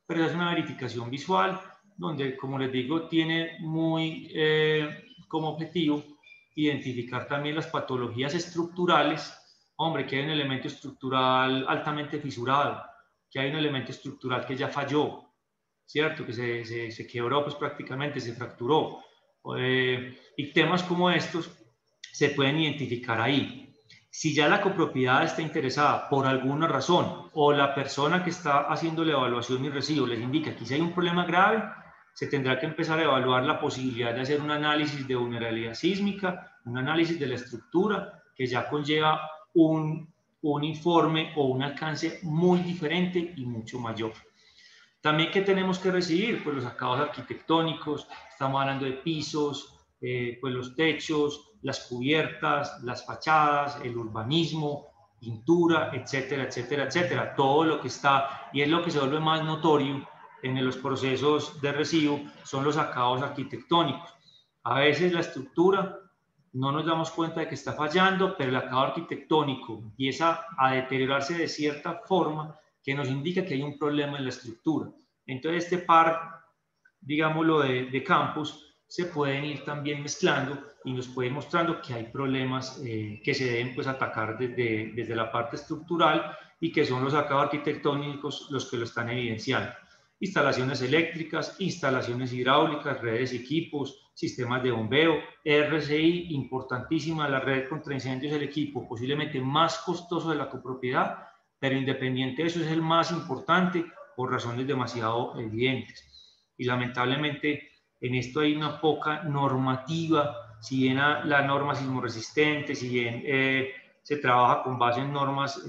Pero es una verificación visual donde, como les digo, tiene muy como objetivo identificar también las patologías estructurales. Hombre, que hay un elemento estructural altamente fisurado, que hay un elemento estructural que ya falló, ¿cierto? Que se quebró pues prácticamente, se fracturó. Y temas como estos se pueden identificar ahí. Si ya la copropiedad está interesada por alguna razón o la persona que está haciendo la evaluación y recibo les indica que si hay un problema grave, se tendrá que empezar a evaluar la posibilidad de hacer un análisis de vulnerabilidad sísmica, un análisis de la estructura, que ya conlleva un informe o un alcance muy diferente y mucho mayor. También, ¿qué tenemos que recibir? Pues los acabados arquitectónicos, estamos hablando de pisos, pues los techos, las cubiertas, las fachadas, el urbanismo, pintura, etcétera, etcétera, etcétera. Todo lo que está, y es lo que se vuelve más notorio en los procesos de recibo, son los acabados arquitectónicos. A veces la estructura no nos damos cuenta de que está fallando, pero el acabado arquitectónico empieza a deteriorarse de cierta forma que nos indica que hay un problema en la estructura. Entonces este par, digámoslo, de campos se pueden ir también mezclando y nos pueden mostrando que hay problemas que se deben pues atacar desde la parte estructural y que son los acabados arquitectónicos los que lo están evidenciando. Instalaciones eléctricas, instalaciones hidráulicas, redes y equipos, sistemas de bombeo, RCI, importantísima, la red contra incendios, el equipo posiblemente más costoso de la copropiedad, pero independiente de eso es el más importante por razones demasiado evidentes. Y lamentablemente en esto hay una poca normativa, si bien la norma sismoresistente, si bien se trabaja con base en normas,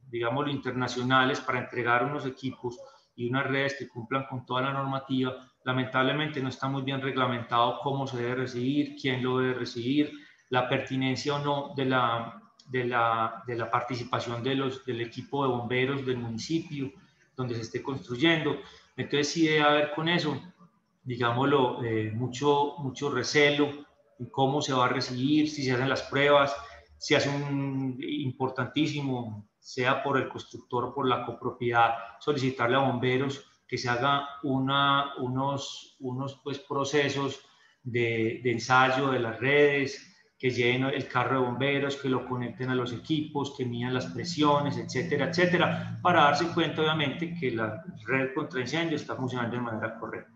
digámoslo, internacionales para entregar unos equipos y unas redes que cumplan con toda la normativa, lamentablemente no está muy bien reglamentado cómo se debe recibir, quién lo debe recibir, la pertinencia o no de la participación del equipo de bomberos del municipio donde se esté construyendo. Entonces sí debe haber con eso, digámoslo, mucho recelo en cómo se va a recibir, si se hacen las pruebas, si hace un importantísimo, sea por el constructor o por la copropiedad, solicitarle a bomberos que se haga unos pues, procesos de ensayo de las redes, que lleven el carro de bomberos, que lo conecten a los equipos, que midan las presiones, etcétera, etcétera, para darse cuenta obviamente que la red contra incendios está funcionando de manera correcta.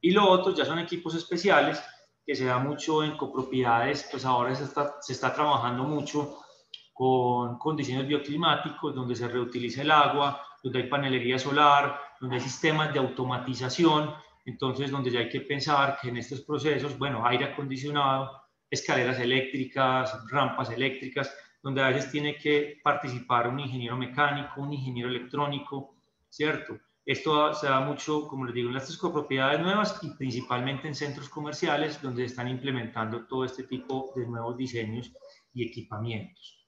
Y lo otro ya son equipos especiales que se da mucho en copropiedades, pues ahora se está trabajando mucho con diseños bioclimáticos, donde se reutiliza el agua, donde hay panelería solar, donde hay sistemas de automatización, entonces donde ya hay que pensar que en estos procesos, bueno, aire acondicionado, escaleras eléctricas, rampas eléctricas, donde a veces tiene que participar un ingeniero mecánico, un ingeniero electrónico, ¿cierto? Esto se da mucho, como les digo, en las copropiedades nuevas y principalmente en centros comerciales donde están implementando todo este tipo de nuevos diseños y equipamientos.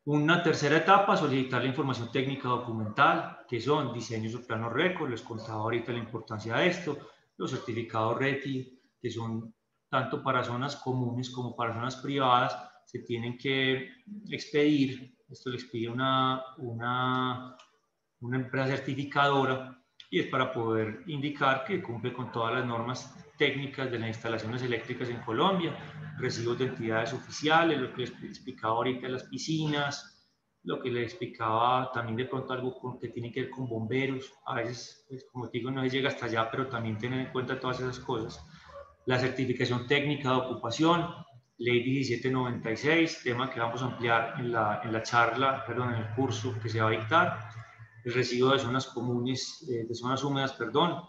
Una tercera etapa, solicitar la información técnica documental, que son diseños o planos récord, les contaba ahorita la importancia de esto, los certificados RETI, que son tanto para zonas comunes como para zonas privadas, se tienen que expedir, esto le expide una empresa certificadora y es para poder indicar que cumple con todas las normas técnicas de las instalaciones eléctricas en Colombia, recibos de entidades oficiales, lo que les explicaba ahorita de las piscinas, lo que les explicaba también de pronto algo que tiene que ver con bomberos, a veces, pues, como digo, no se llega hasta allá, pero también tener en cuenta todas esas cosas. La certificación técnica de ocupación, Ley 1796, tema que vamos a ampliar en la charla, perdón, en el curso que se va a dictar. El residuo de zonas comunes, de zonas húmedas, perdón,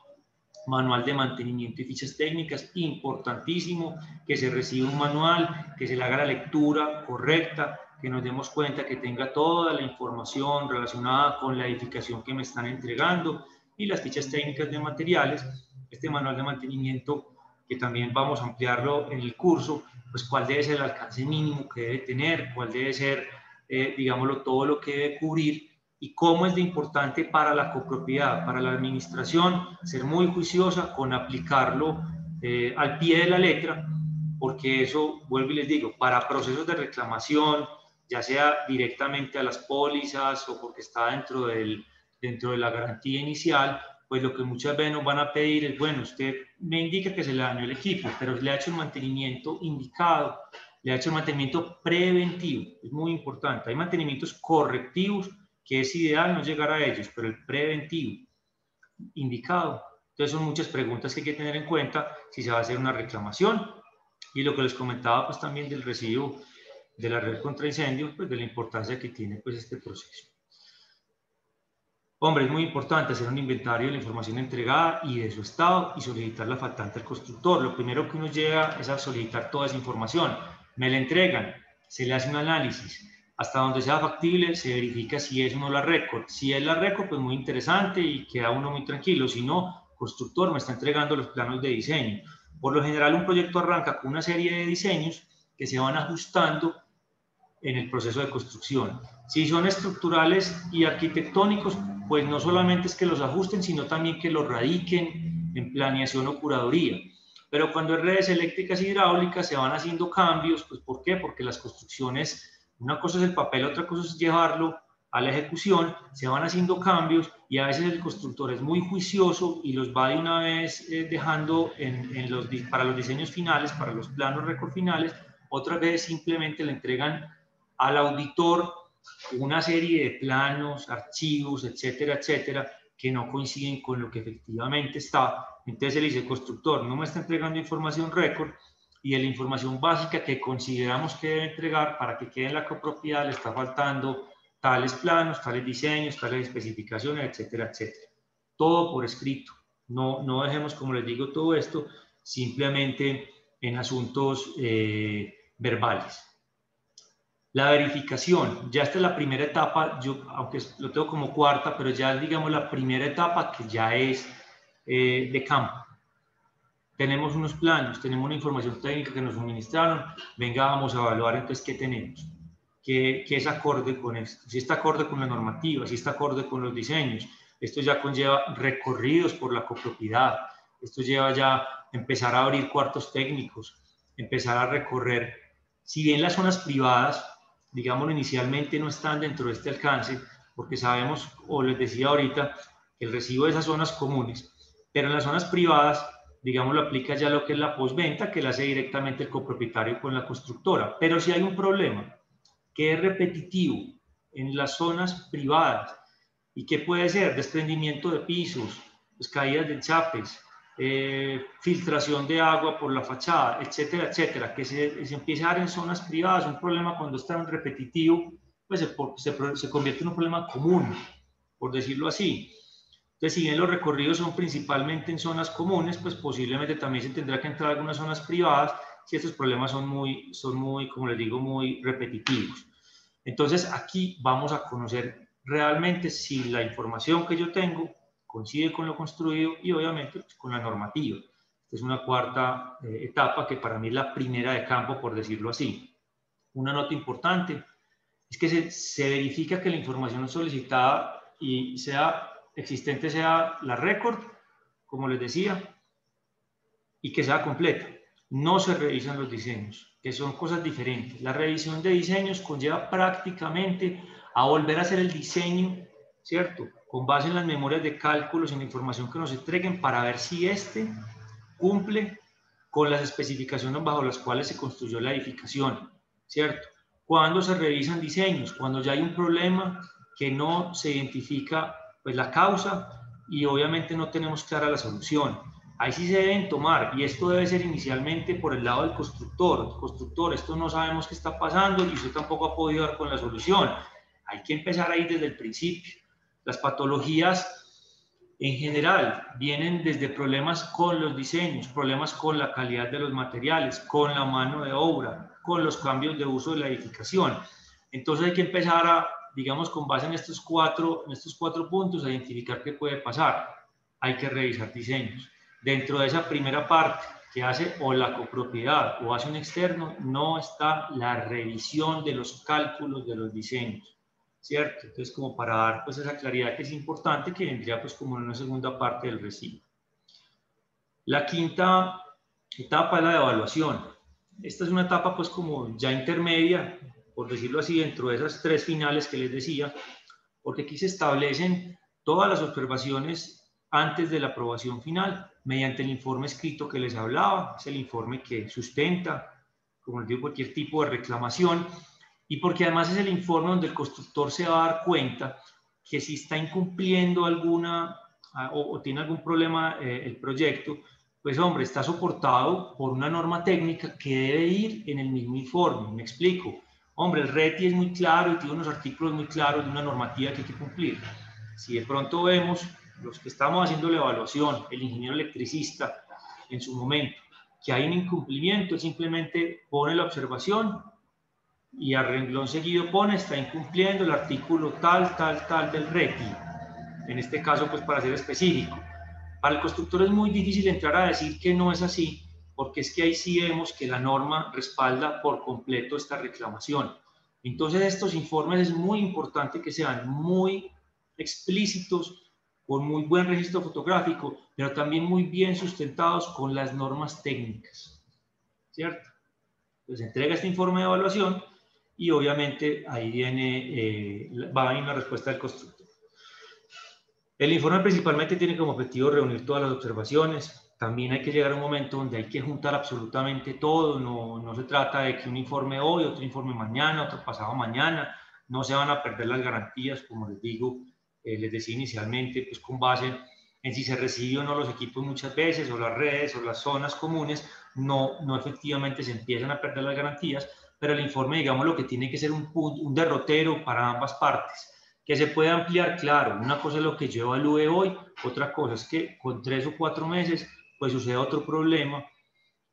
manual de mantenimiento y fichas técnicas, importantísimo que se reciba un manual, que se le haga la lectura correcta, que nos demos cuenta que tenga toda la información relacionada con la edificación que me están entregando y las fichas técnicas de materiales, este manual de mantenimiento que también vamos a ampliarlo en el curso, pues cuál debe ser el alcance mínimo que debe tener, cuál debe ser, digámoslo, todo lo que debe cubrir y cómo es de importante para la copropiedad, para la administración, ser muy juiciosa con aplicarlo al pie de la letra, porque eso, vuelvo y les digo, para procesos de reclamación, ya sea directamente a las pólizas o porque está dentro de la garantía inicial, pues lo que muchas veces nos van a pedir es, bueno, usted me indica que se le dañó el equipo, pero le ha hecho el mantenimiento indicado, le ha hecho el mantenimiento preventivo, es muy importante. Hay mantenimientos correctivos que es ideal no llegar a ellos, pero el preventivo indicado. Entonces son muchas preguntas que hay que tener en cuenta si se va a hacer una reclamación. Y lo que les comentaba pues también del residuo de la red contra incendios, pues de la importancia que tiene pues este proceso. Hombre, es muy importante hacer un inventario de la información entregada y de su estado y solicitar la faltante al constructor. Lo primero que uno llega es a solicitar toda esa información. Me la entregan, se le hace un análisis. Hasta donde sea factible, se verifica si es o no la récord. Si es la récord, pues muy interesante y queda uno muy tranquilo. Si no, el constructor me está entregando los planos de diseño. Por lo general, un proyecto arranca con una serie de diseños que se van ajustando en el proceso de construcción. Si son estructurales y arquitectónicos, pues no solamente es que los ajusten, sino también que los radiquen en planeación o curaduría. Pero cuando es redes eléctricas y hidráulicas se van haciendo cambios, pues ¿por qué? Porque las construcciones, una cosa es el papel, otra cosa es llevarlo a la ejecución, se van haciendo cambios y a veces el constructor es muy juicioso y los va de una vez dejando para los diseños finales, para los planos récord finales, otras veces simplemente le entregan al auditor una serie de planos, archivos, etcétera, etcétera, que no coinciden con lo que efectivamente está. Entonces él dice, constructor, no me está entregando información récord y de la información básica que consideramos que debe entregar para que quede en la copropiedad le está faltando tales planos, tales diseños, tales especificaciones, etcétera, etcétera. Todo por escrito. No dejemos, como les digo, todo esto simplemente en asuntos verbales. La verificación, ya esta es la primera etapa, yo aunque lo tengo como cuarta, pero ya es, digamos, la primera etapa que ya es de campo. Tenemos unos planos, tenemos una información técnica que nos suministraron, venga, vamos a evaluar entonces qué tenemos, qué es acorde con esto, si está acorde con la normativa, si está acorde con los diseños. Esto ya conlleva recorridos por la copropiedad, esto lleva ya empezar a abrir cuartos técnicos, empezar a recorrer, si bien las zonas privadas, digámoslo, inicialmente no están dentro de este alcance, porque sabemos, o les decía ahorita, que el recibo de esas zonas comunes, pero en las zonas privadas, digámoslo, aplica ya lo que es la postventa, que la hace directamente el copropietario con la constructora. Pero si hay un problema que es repetitivo en las zonas privadas, ¿y qué puede ser? Desprendimiento de pisos, pues caídas de chapes, filtración de agua por la fachada, etcétera, etcétera, que se empieza a dar en zonas privadas. Un problema cuando es tan repetitivo, pues se convierte en un problema común, por decirlo así. Entonces, si bien los recorridos son principalmente en zonas comunes, pues posiblemente también se tendrá que entrar a algunas zonas privadas si estos problemas son muy, como les digo, muy repetitivos. Entonces aquí vamos a conocer realmente si la información que yo tengo coincide con lo construido y obviamente pues, con la normativa. Esta es una cuarta etapa que para mí es la primera de campo, por decirlo así. Una nota importante es que se verifica que la información solicitada y sea existente sea la récord, como les decía, y que sea completa. No se revisan los diseños, que son cosas diferentes. La revisión de diseños conlleva prácticamente a volver a hacer el diseño, ¿cierto? Con base en las memorias de cálculos, en la información que nos entreguen para ver si este cumple con las especificaciones bajo las cuales se construyó la edificación, ¿cierto? Cuando se revisan diseños, cuando ya hay un problema que no se identifica pues, la causa y obviamente no tenemos clara la solución. Ahí sí se deben tomar, y esto debe ser inicialmente por el lado del constructor. El constructor, esto no sabemos qué está pasando y usted tampoco ha podido dar con la solución. Hay que empezar ahí desde el principio. Las patologías en general vienen desde problemas con los diseños, problemas con la calidad de los materiales, con la mano de obra, con los cambios de uso de la edificación. Entonces hay que empezar a, digamos, con base en estos cuatro puntos, a identificar qué puede pasar. Hay que revisar diseños. Dentro de esa primera parte que hace o la copropiedad o hace un externo, no está la revisión de los cálculos de los diseños, ¿cierto? Entonces, como para dar pues esa claridad que es importante, que vendría pues como en una segunda parte del recibo. La quinta etapa es la de evaluación. Esta es una etapa pues como ya intermedia, por decirlo así, dentro de esas tres finales que les decía, porque aquí se establecen todas las observaciones antes de la aprobación final, mediante el informe escrito que les hablaba, es el informe que sustenta, como les digo, cualquier tipo de reclamación, y porque además es el informe donde el constructor se va a dar cuenta que si está incumpliendo alguna o tiene algún problema el proyecto, pues hombre, está soportado por una norma técnica que debe ir en el mismo informe. Me explico. Hombre, el RETI es muy claro y tiene unos artículos muy claros de una normativa que hay que cumplir. Si de pronto vemos, los que estamos haciendo la evaluación, el ingeniero electricista, en su momento, que hay un incumplimiento, él simplemente pone la observación y a renglón seguido pone, está incumpliendo el artículo tal, tal, tal del RETI. En este caso, pues para ser específico. Para el constructor es muy difícil entrar a decir que no es así, porque es que ahí sí vemos que la norma respalda por completo esta reclamación. Entonces, estos informes es muy importante que sean muy explícitos, con muy buen registro fotográfico, pero también muy bien sustentados con las normas técnicas, ¿cierto? Entonces, entrega este informe de evaluación y obviamente ahí viene, va a venir una respuesta del constructor. El informe principalmente tiene como objetivo reunir todas las observaciones. También hay que llegar a un momento donde hay que juntar absolutamente todo. No se trata de que un informe hoy, otro informe mañana, otro pasado mañana. No se van a perder las garantías, como les digo, les decía inicialmente, pues con base en si se recibe o no los equipos muchas veces, o las redes, o las zonas comunes, no efectivamente se empiezan a perder las garantías, pero el informe, digamos, lo que tiene que ser un derrotero para ambas partes. Que se puede ampliar, claro, una cosa es lo que yo evalúe hoy, otra cosa es que con 3 o 4 meses pues suceda otro problema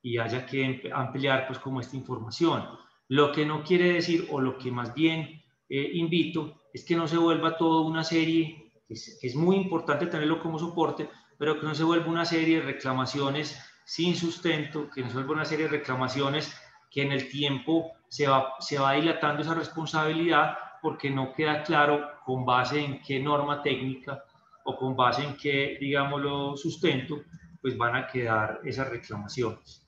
y haya que ampliar pues como esta información. Lo que no quiere decir, o lo que más bien invito, es que no se vuelva todo una serie, que es muy importante tenerlo como soporte, pero que no se vuelva una serie de reclamaciones sin sustento, que no se vuelva una serie de reclamaciones que en el tiempo se va dilatando esa responsabilidad, porque no queda claro con base en qué norma técnica o con base en qué, digámoslo, sustento, pues van a quedar esas reclamaciones.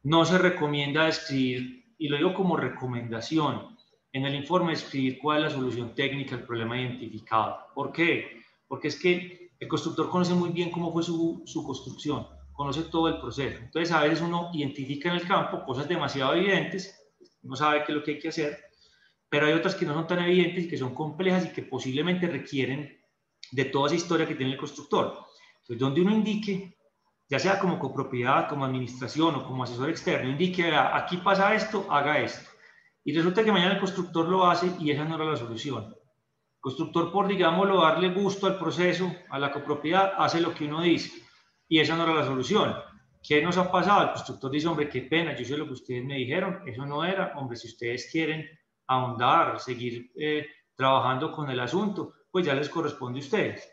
No se recomienda escribir, y lo digo como recomendación, en el informe escribir cuál es la solución técnica al problema identificado. ¿Por qué? Porque es que el constructor conoce muy bien cómo fue su construcción, conoce todo el proceso. Entonces a veces uno identifica en el campo cosas demasiado evidentes, uno sabe qué es lo que hay que hacer, pero hay otras que no son tan evidentes y que son complejas y que posiblemente requieren de toda esa historia que tiene el constructor. Entonces, donde uno indique, ya sea como copropiedad, como administración o como asesor externo, indique, aquí pasa esto, haga esto. Y resulta que mañana el constructor lo hace y esa no era la solución. El constructor, por, digámoslo, darle gusto al proceso, a la copropiedad, hace lo que uno dice y esa no era la solución. ¿Qué nos ha pasado? El constructor dice, hombre, qué pena, yo sé lo que ustedes me dijeron, eso no era, hombre, si ustedes quieren ahondar, seguir trabajando con el asunto, pues ya les corresponde a ustedes.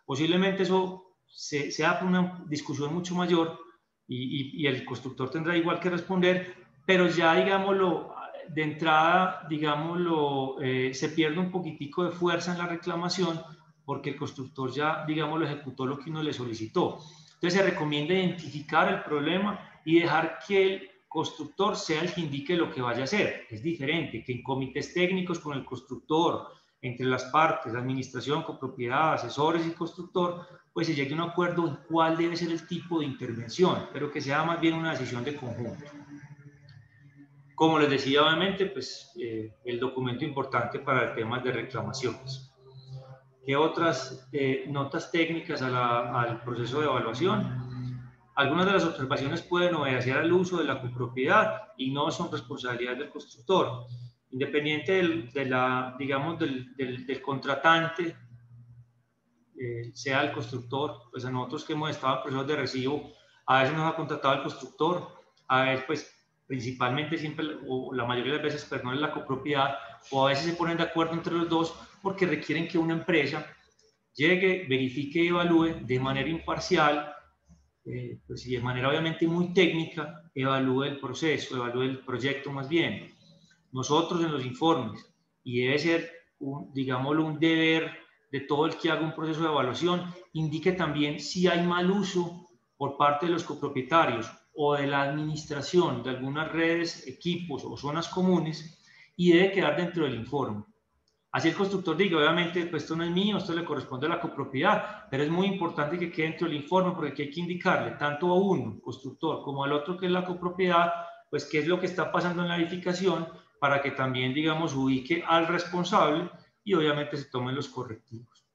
Posiblemente eso sea una discusión mucho mayor y el constructor tendrá igual que responder, pero ya, digámoslo, de entrada, digámoslo, se pierde un poquitico de fuerza en la reclamación porque el constructor ya, digámoslo, ejecutó lo que uno le solicitó. Entonces se recomienda identificar el problema y dejar que el constructor sea el que indique lo que vaya a hacer. Es diferente que en comités técnicos con el constructor, entre las partes, administración, copropiedad, asesores y constructor, pues se llegue a un acuerdo en cuál debe ser el tipo de intervención, pero que sea más bien una decisión de conjunto. Como les decía, obviamente, pues el documento importante para el tema de reclamaciones. ¿Qué otras notas técnicas al proceso de evaluación? Algunas de las observaciones pueden obedecer al uso de la copropiedad y no son responsabilidad del constructor. Independiente del contratante, sea el constructor, pues a nosotros que hemos estado en procesos de recibo, a veces nos ha contratado el constructor, a veces pues principalmente siempre, o la mayoría de las veces, perdón, es la copropiedad, o a veces se ponen de acuerdo entre los dos porque requieren que una empresa llegue, verifique y evalúe de manera imparcial, pues y de manera obviamente muy técnica, evalúe el proceso, evalúe el proyecto más bien. Nosotros en los informes, y debe ser, digámoslo, un deber de todo el que haga un proceso de evaluación, indique también si hay mal uso por parte de los copropietarios o de la administración de algunas redes, equipos o zonas comunes, y debe quedar dentro del informe. Así el constructor diga, obviamente, pues esto no es mío, esto le corresponde a la copropiedad, pero es muy importante que quede dentro del informe porque aquí hay que indicarle tanto a uno, constructor, como al otro que es la copropiedad, pues qué es lo que está pasando en la edificación para que también, digamos, ubique al responsable y obviamente se tomen los correctivos.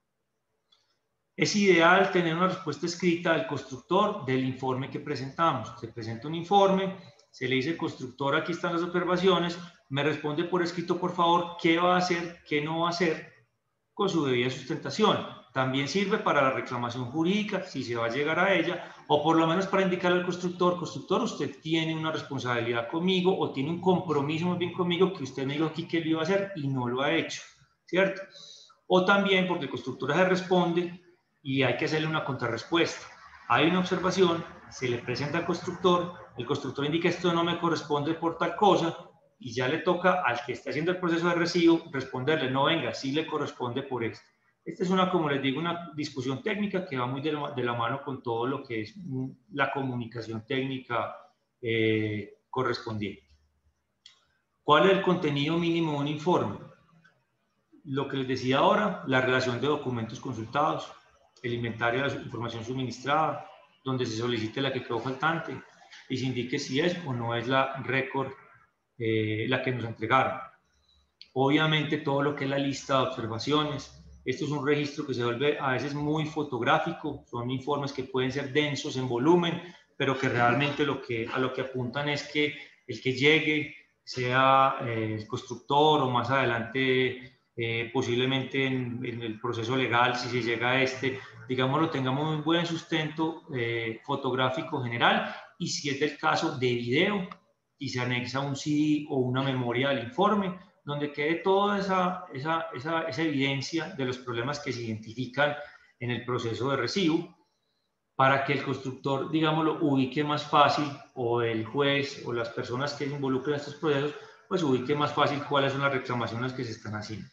Es ideal tener una respuesta escrita del constructor del informe que presentamos. Se presenta un informe, se le dice al constructor, aquí están las observaciones, me responde por escrito, por favor, qué va a hacer, qué no va a hacer, con su debida sustentación. También sirve para la reclamación jurídica, si se va a llegar a ella, o por lo menos para indicarle al constructor, usted tiene una responsabilidad conmigo, o tiene un compromiso más bien conmigo, que usted me dijo aquí que lo iba a hacer y no lo ha hecho, ¿cierto? O también porque el constructor se responde y hay que hacerle una contrarrespuesta. Hay una observación, se le presenta al constructor, el constructor indica esto no me corresponde por tal cosa, y ya le toca al que está haciendo el proceso de recibo responderle, no venga, sí le corresponde por esto. Esta es una, como les digo, una discusión técnica que va muy de la mano con todo lo que es la comunicación técnica correspondiente. ¿Cuál es el contenido mínimo de un informe? Lo que les decía ahora, la relación de documentos consultados, el inventario de la información suministrada, donde se solicite la que quedó faltante y se indique si es o no es la récord la que nos entregaron. Obviamente todo lo que es la lista de observaciones, esto es un registro que se vuelve a veces muy fotográfico, son informes que pueden ser densos en volumen, pero que realmente a lo que apuntan es que el que llegue sea el constructor o más adelante posiblemente en el proceso legal, si se llega a digámoslo, tengamos un buen sustento fotográfico general y si es del caso de video y se anexa un CD o una memoria del informe donde quede toda esa evidencia de los problemas que se identifican en el proceso de recibo para que el constructor, digámoslo, ubique más fácil o el juez o las personas que se involucran en estos procesos, pues ubique más fácil cuáles son las reclamaciones que se están haciendo.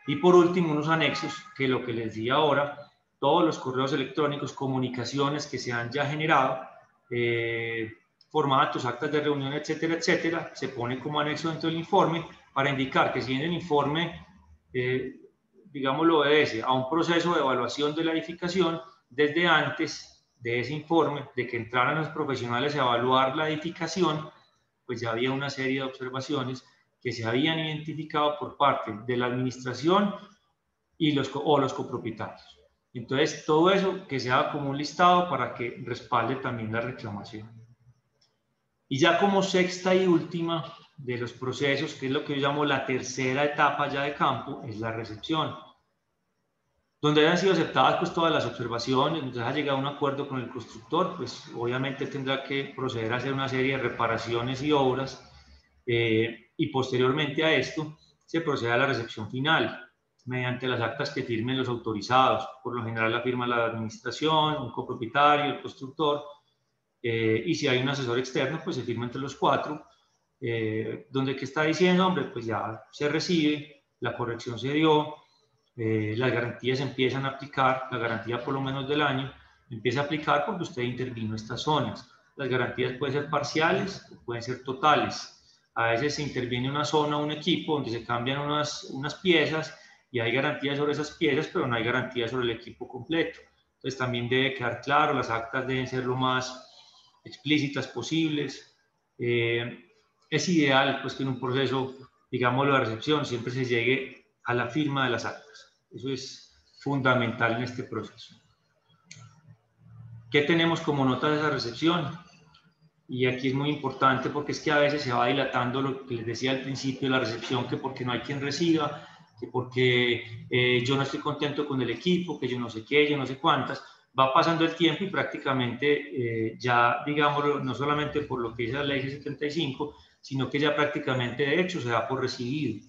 Y por último, unos anexos, que lo que les di ahora, todos los correos electrónicos, comunicaciones que se han ya generado, formatos, actas de reunión, etcétera, etcétera, se pone como anexo dentro del informe para indicar que si en el informe, digámoslo, obedece a un proceso de evaluación de la edificación, desde antes de ese informe, de que entraran los profesionales a evaluar la edificación, pues ya había una serie de observaciones que se habían identificado por parte de la administración y los copropietarios. Entonces, todo eso que se haga como un listado para que respalde también la reclamación. Y ya como sexta y última de los procesos, que es lo que yo llamo la tercera etapa ya de campo, es la recepción. Donde hayan sido aceptadas pues todas las observaciones, donde haya llegado a un acuerdo con el constructor, pues obviamente tendrá que proceder a hacer una serie de reparaciones y obras, y posteriormente a esto se procede a la recepción final mediante las actas que firmen los autorizados. Por lo general la firma la administración, un copropietario, el constructor, y si hay un asesor externo, pues se firma entre los cuatro, donde que está diciendo, hombre, pues ya se recibe, la corrección se dio, las garantías empiezan a aplicar, la garantía por lo menos del año empieza a aplicar porque usted intervino estas zonas. Las garantías pueden ser parciales o pueden ser totales. A veces se interviene una zona, un equipo, donde se cambian unas piezas y hay garantías sobre esas piezas, pero no hay garantías sobre el equipo completo. Entonces también debe quedar claro, las actas deben ser lo más explícitas posibles. Es ideal pues que en un proceso, digamos, de recepción siempre se llegue a la firma de las actas. Eso es fundamental en este proceso. ¿Qué tenemos como nota de esa recepción? Y aquí es muy importante porque es que a veces se va dilatando lo que les decía al principio de la recepción, que porque no hay quien reciba, que porque yo no estoy contento con el equipo, que yo no sé qué, yo no sé cuántas. Va pasando el tiempo y prácticamente ya, digamos, no solamente por lo que dice la ley 75, sino que ya prácticamente de hecho se da por recibido,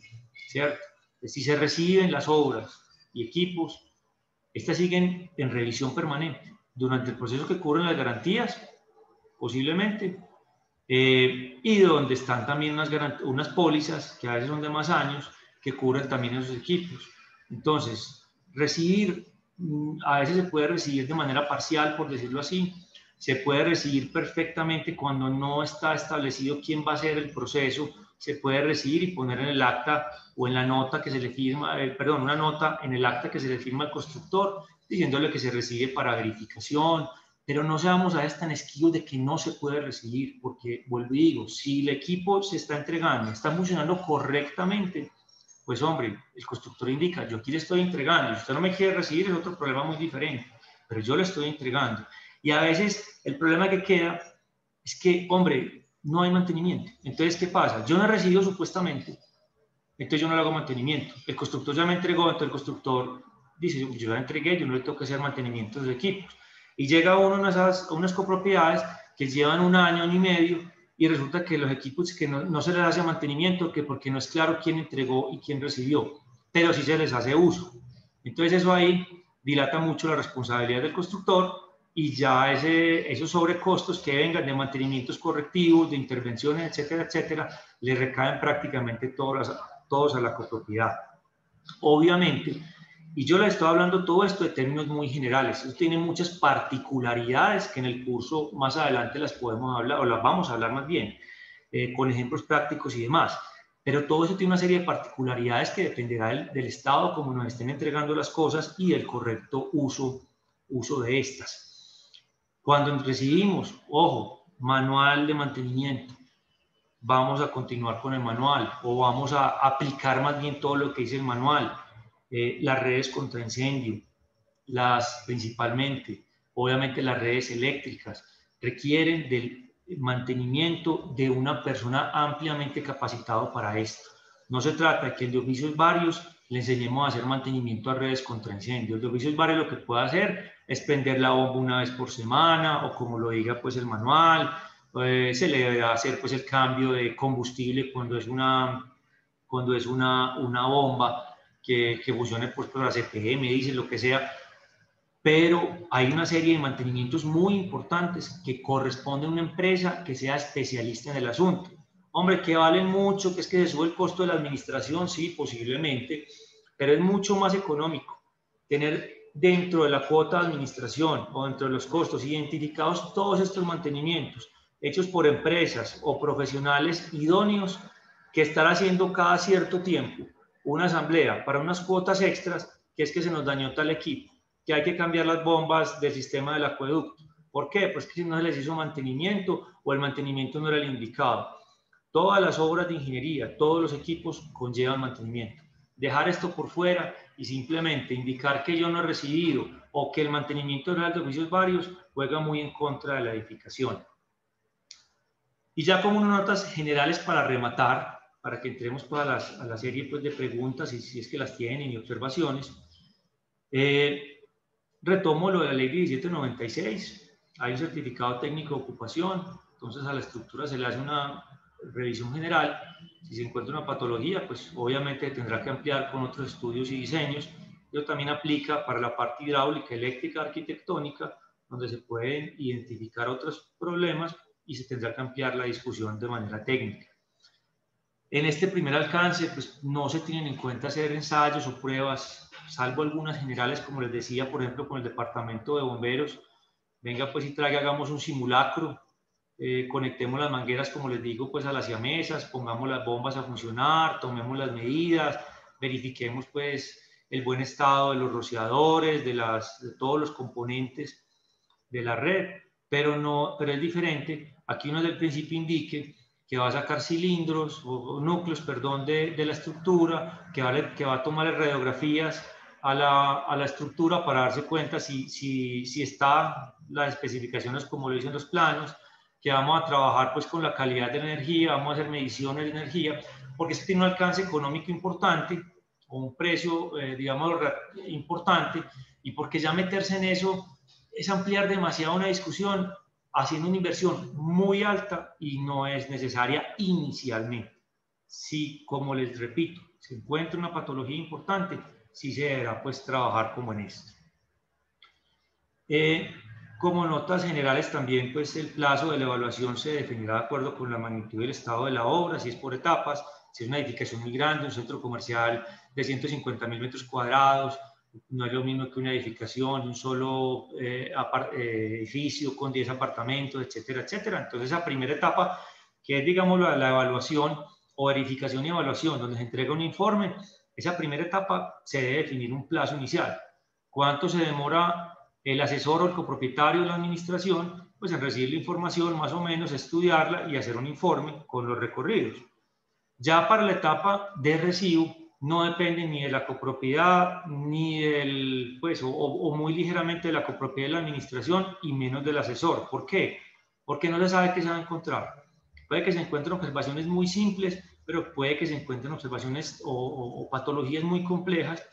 ¿cierto? Si se reciben las obras y equipos, estas siguen en revisión permanente. Durante el proceso que cubren las garantías, posiblemente, y donde están también unas pólizas que a veces son de más años que cubren también esos equipos. Entonces, recibir, a veces se puede recibir de manera parcial, por decirlo así, se puede recibir perfectamente cuando no está establecido quién va a hacer el proceso, se puede recibir y poner en el acta o en la nota que se le firma, perdón, una nota en el acta que se le firma al constructor diciéndole que se recibe para verificación, pero no seamos a veces tan esquivos de que no se puede recibir, porque vuelvo y digo, si el equipo se está entregando, está funcionando correctamente, pues hombre, el constructor indica, yo aquí le estoy entregando, si usted no me quiere recibir es otro problema muy diferente, pero yo le estoy entregando. Y a veces el problema que queda es que, hombre, no hay mantenimiento. Entonces, ¿qué pasa? Yo no he recibido supuestamente, entonces yo no le hago mantenimiento. El constructor ya me entregó, entonces el constructor dice, yo la entregué, yo no le tengo que hacer mantenimiento de los equipos. Y llega uno a unas copropiedades que llevan un año y medio y resulta que los equipos que no se les hace mantenimiento, que porque no es claro quién entregó y quién recibió, pero sí se les hace uso. Entonces eso ahí dilata mucho la responsabilidad del constructor y ya esos sobrecostos que vengan de mantenimientos correctivos, de intervenciones, etcétera, etcétera, le recaen prácticamente todos a la copropiedad. Obviamente, y yo le estoy hablando todo esto de términos muy generales, eso tiene muchas particularidades que en el curso más adelante las podemos hablar, o las vamos a hablar más bien, con ejemplos prácticos y demás. Pero todo eso tiene una serie de particularidades que dependerá del estado como nos estén entregando las cosas y del correcto uso de estas. Cuando recibimos, ojo, manual de mantenimiento, vamos a continuar con el manual o vamos a aplicar más bien todo lo que dice el manual. Las redes contra incendio, principalmente, obviamente las redes eléctricas, requieren del mantenimiento de una persona ampliamente capacitado para esto. No se trata de que el de oficios varios le enseñemos a hacer mantenimiento a redes contra incendio. El de oficios varios lo que puede hacer es prender la bomba una vez por semana o como lo diga pues el manual. Se le debe hacer pues el cambio de combustible cuando es una bomba que funcione pues por la CPM, dice lo que sea, pero hay una serie de mantenimientos muy importantes que corresponde a una empresa que sea especialista en el asunto. Hombre, que valen mucho, que es que se sube el costo de la administración, sí, posiblemente, pero es mucho más económico tener dentro de la cuota de administración o dentro de los costos identificados todos estos mantenimientos hechos por empresas o profesionales idóneos que estar haciendo cada cierto tiempo una asamblea para unas cuotas extras, que es que se nos dañó tal equipo, que hay que cambiar las bombas del sistema del acueducto. ¿Por qué? Pues que si no se les hizo mantenimiento o el mantenimiento no era el indicado. Todas las obras de ingeniería, todos los equipos conllevan mantenimiento. Dejar esto por fuera y simplemente indicar que yo no he recibido o que el mantenimiento real de oficios varios juega muy en contra de la edificación. Y ya como unas notas generales para rematar, para que entremos a la serie pues, de preguntas y si es que las tienen y observaciones. Retomo lo de la ley 1796, hay un certificado técnico de ocupación, entonces a la estructura se le hace una revisión general. Si se encuentra una patología, pues obviamente tendrá que ampliar con otros estudios y diseños. Pero también aplica para la parte hidráulica, eléctrica, arquitectónica, donde se pueden identificar otros problemas y se tendrá que ampliar la discusión de manera técnica. En este primer alcance, pues no se tienen en cuenta hacer ensayos o pruebas, salvo algunas generales, como les decía, por ejemplo, con el departamento de bomberos. Venga, pues y traiga, hagamos un simulacro, conectemos las mangueras, como les digo, pues a las siamesas, pongamos las bombas a funcionar, tomemos las medidas, verifiquemos pues el buen estado de los rociadores, de todos los componentes de la red, pero es diferente. Aquí uno desde el principio indique que va a sacar cilindros o núcleos, perdón, de la estructura, que va a tomar radiografías a la estructura para darse cuenta si está las especificaciones como lo dicen los planos, que vamos a trabajar pues con la calidad de la energía, vamos a hacer mediciones de energía, porque esto tiene un alcance económico importante, o un precio, digamos, importante, y porque ya meterse en eso es ampliar demasiado una discusión, haciendo una inversión muy alta y no es necesaria inicialmente. Si, como les repito, se encuentra una patología importante, sí se deberá pues trabajar como en esto. Como notas generales también, pues el plazo de la evaluación se definirá de acuerdo con la magnitud del estado de la obra, si es por etapas, si es una edificación muy grande, un centro comercial de 150.000 metros cuadrados, no es lo mismo que una edificación, un solo edificio con 10 apartamentos, etcétera, etcétera. Entonces, esa primera etapa, que es, digamos, la evaluación o verificación y evaluación, donde se entrega un informe, esa primera etapa se debe definir un plazo inicial. ¿Cuánto se demora el asesor o el copropietario de la administración? Pues en recibir la información, más o menos, estudiarla y hacer un informe con los recorridos. Ya para la etapa de recibo, no depende ni de la copropiedad, ni del, pues, o muy ligeramente de la copropiedad de la administración y menos del asesor. ¿Por qué? Porque no se sabe qué se va a encontrar. Puede que se encuentren observaciones muy simples, pero puede que se encuentren observaciones o patologías muy complejas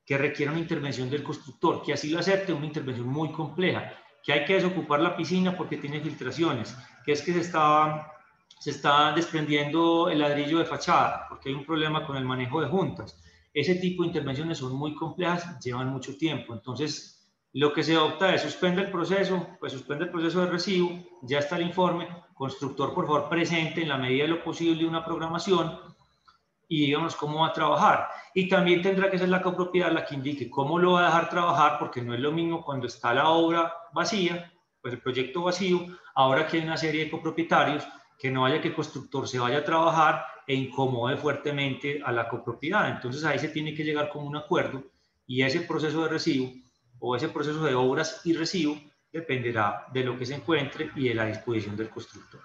que requieran una intervención del constructor, que así lo acepte, una intervención muy compleja, que hay que desocupar la piscina porque tiene filtraciones, que es que se está desprendiendo el ladrillo de fachada porque hay un problema con el manejo de juntas. Ese tipo de intervenciones son muy complejas, llevan mucho tiempo. Entonces, lo que se opta es suspende el proceso, pues suspende el proceso de recibo, ya está el informe, constructor, por favor, presente en la medida de lo posible una programación y digamos cómo va a trabajar. Y también tendrá que ser la copropiedad la que indique cómo lo va a dejar trabajar, porque no es lo mismo cuando está la obra vacía, pues el proyecto vacío, ahora que hay una serie de copropietarios, que no vaya que el constructor se vaya a trabajar e incomode fuertemente a la copropiedad. Entonces ahí se tiene que llegar con un acuerdo y ese proceso de recibo o ese proceso de obras y recibo dependerá de lo que se encuentre y de la disposición del constructor.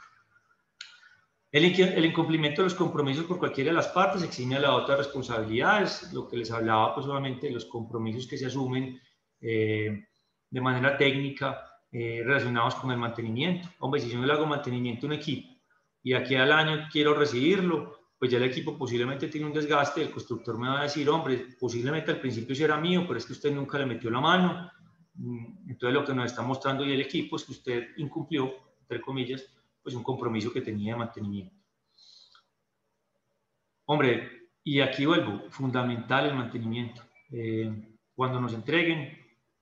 El incumplimiento de los compromisos por cualquiera de las partes exime a la otra responsabilidades, lo que les hablaba pues solamente de los compromisos que se asumen de manera técnica relacionados con el mantenimiento. Hombre, si yo no le hago mantenimiento a un equipo y aquí al año quiero recibirlo, pues ya el equipo posiblemente tiene un desgaste, el constructor me va a decir, hombre, posiblemente al principio sí era mío, pero es que usted nunca le metió la mano. Entonces lo que nos está mostrando hoy el equipo es que usted incumplió, entre comillas, pues un compromiso que tenía de mantenimiento. Hombre, y aquí vuelvo, fundamental el mantenimiento. Cuando nos entreguen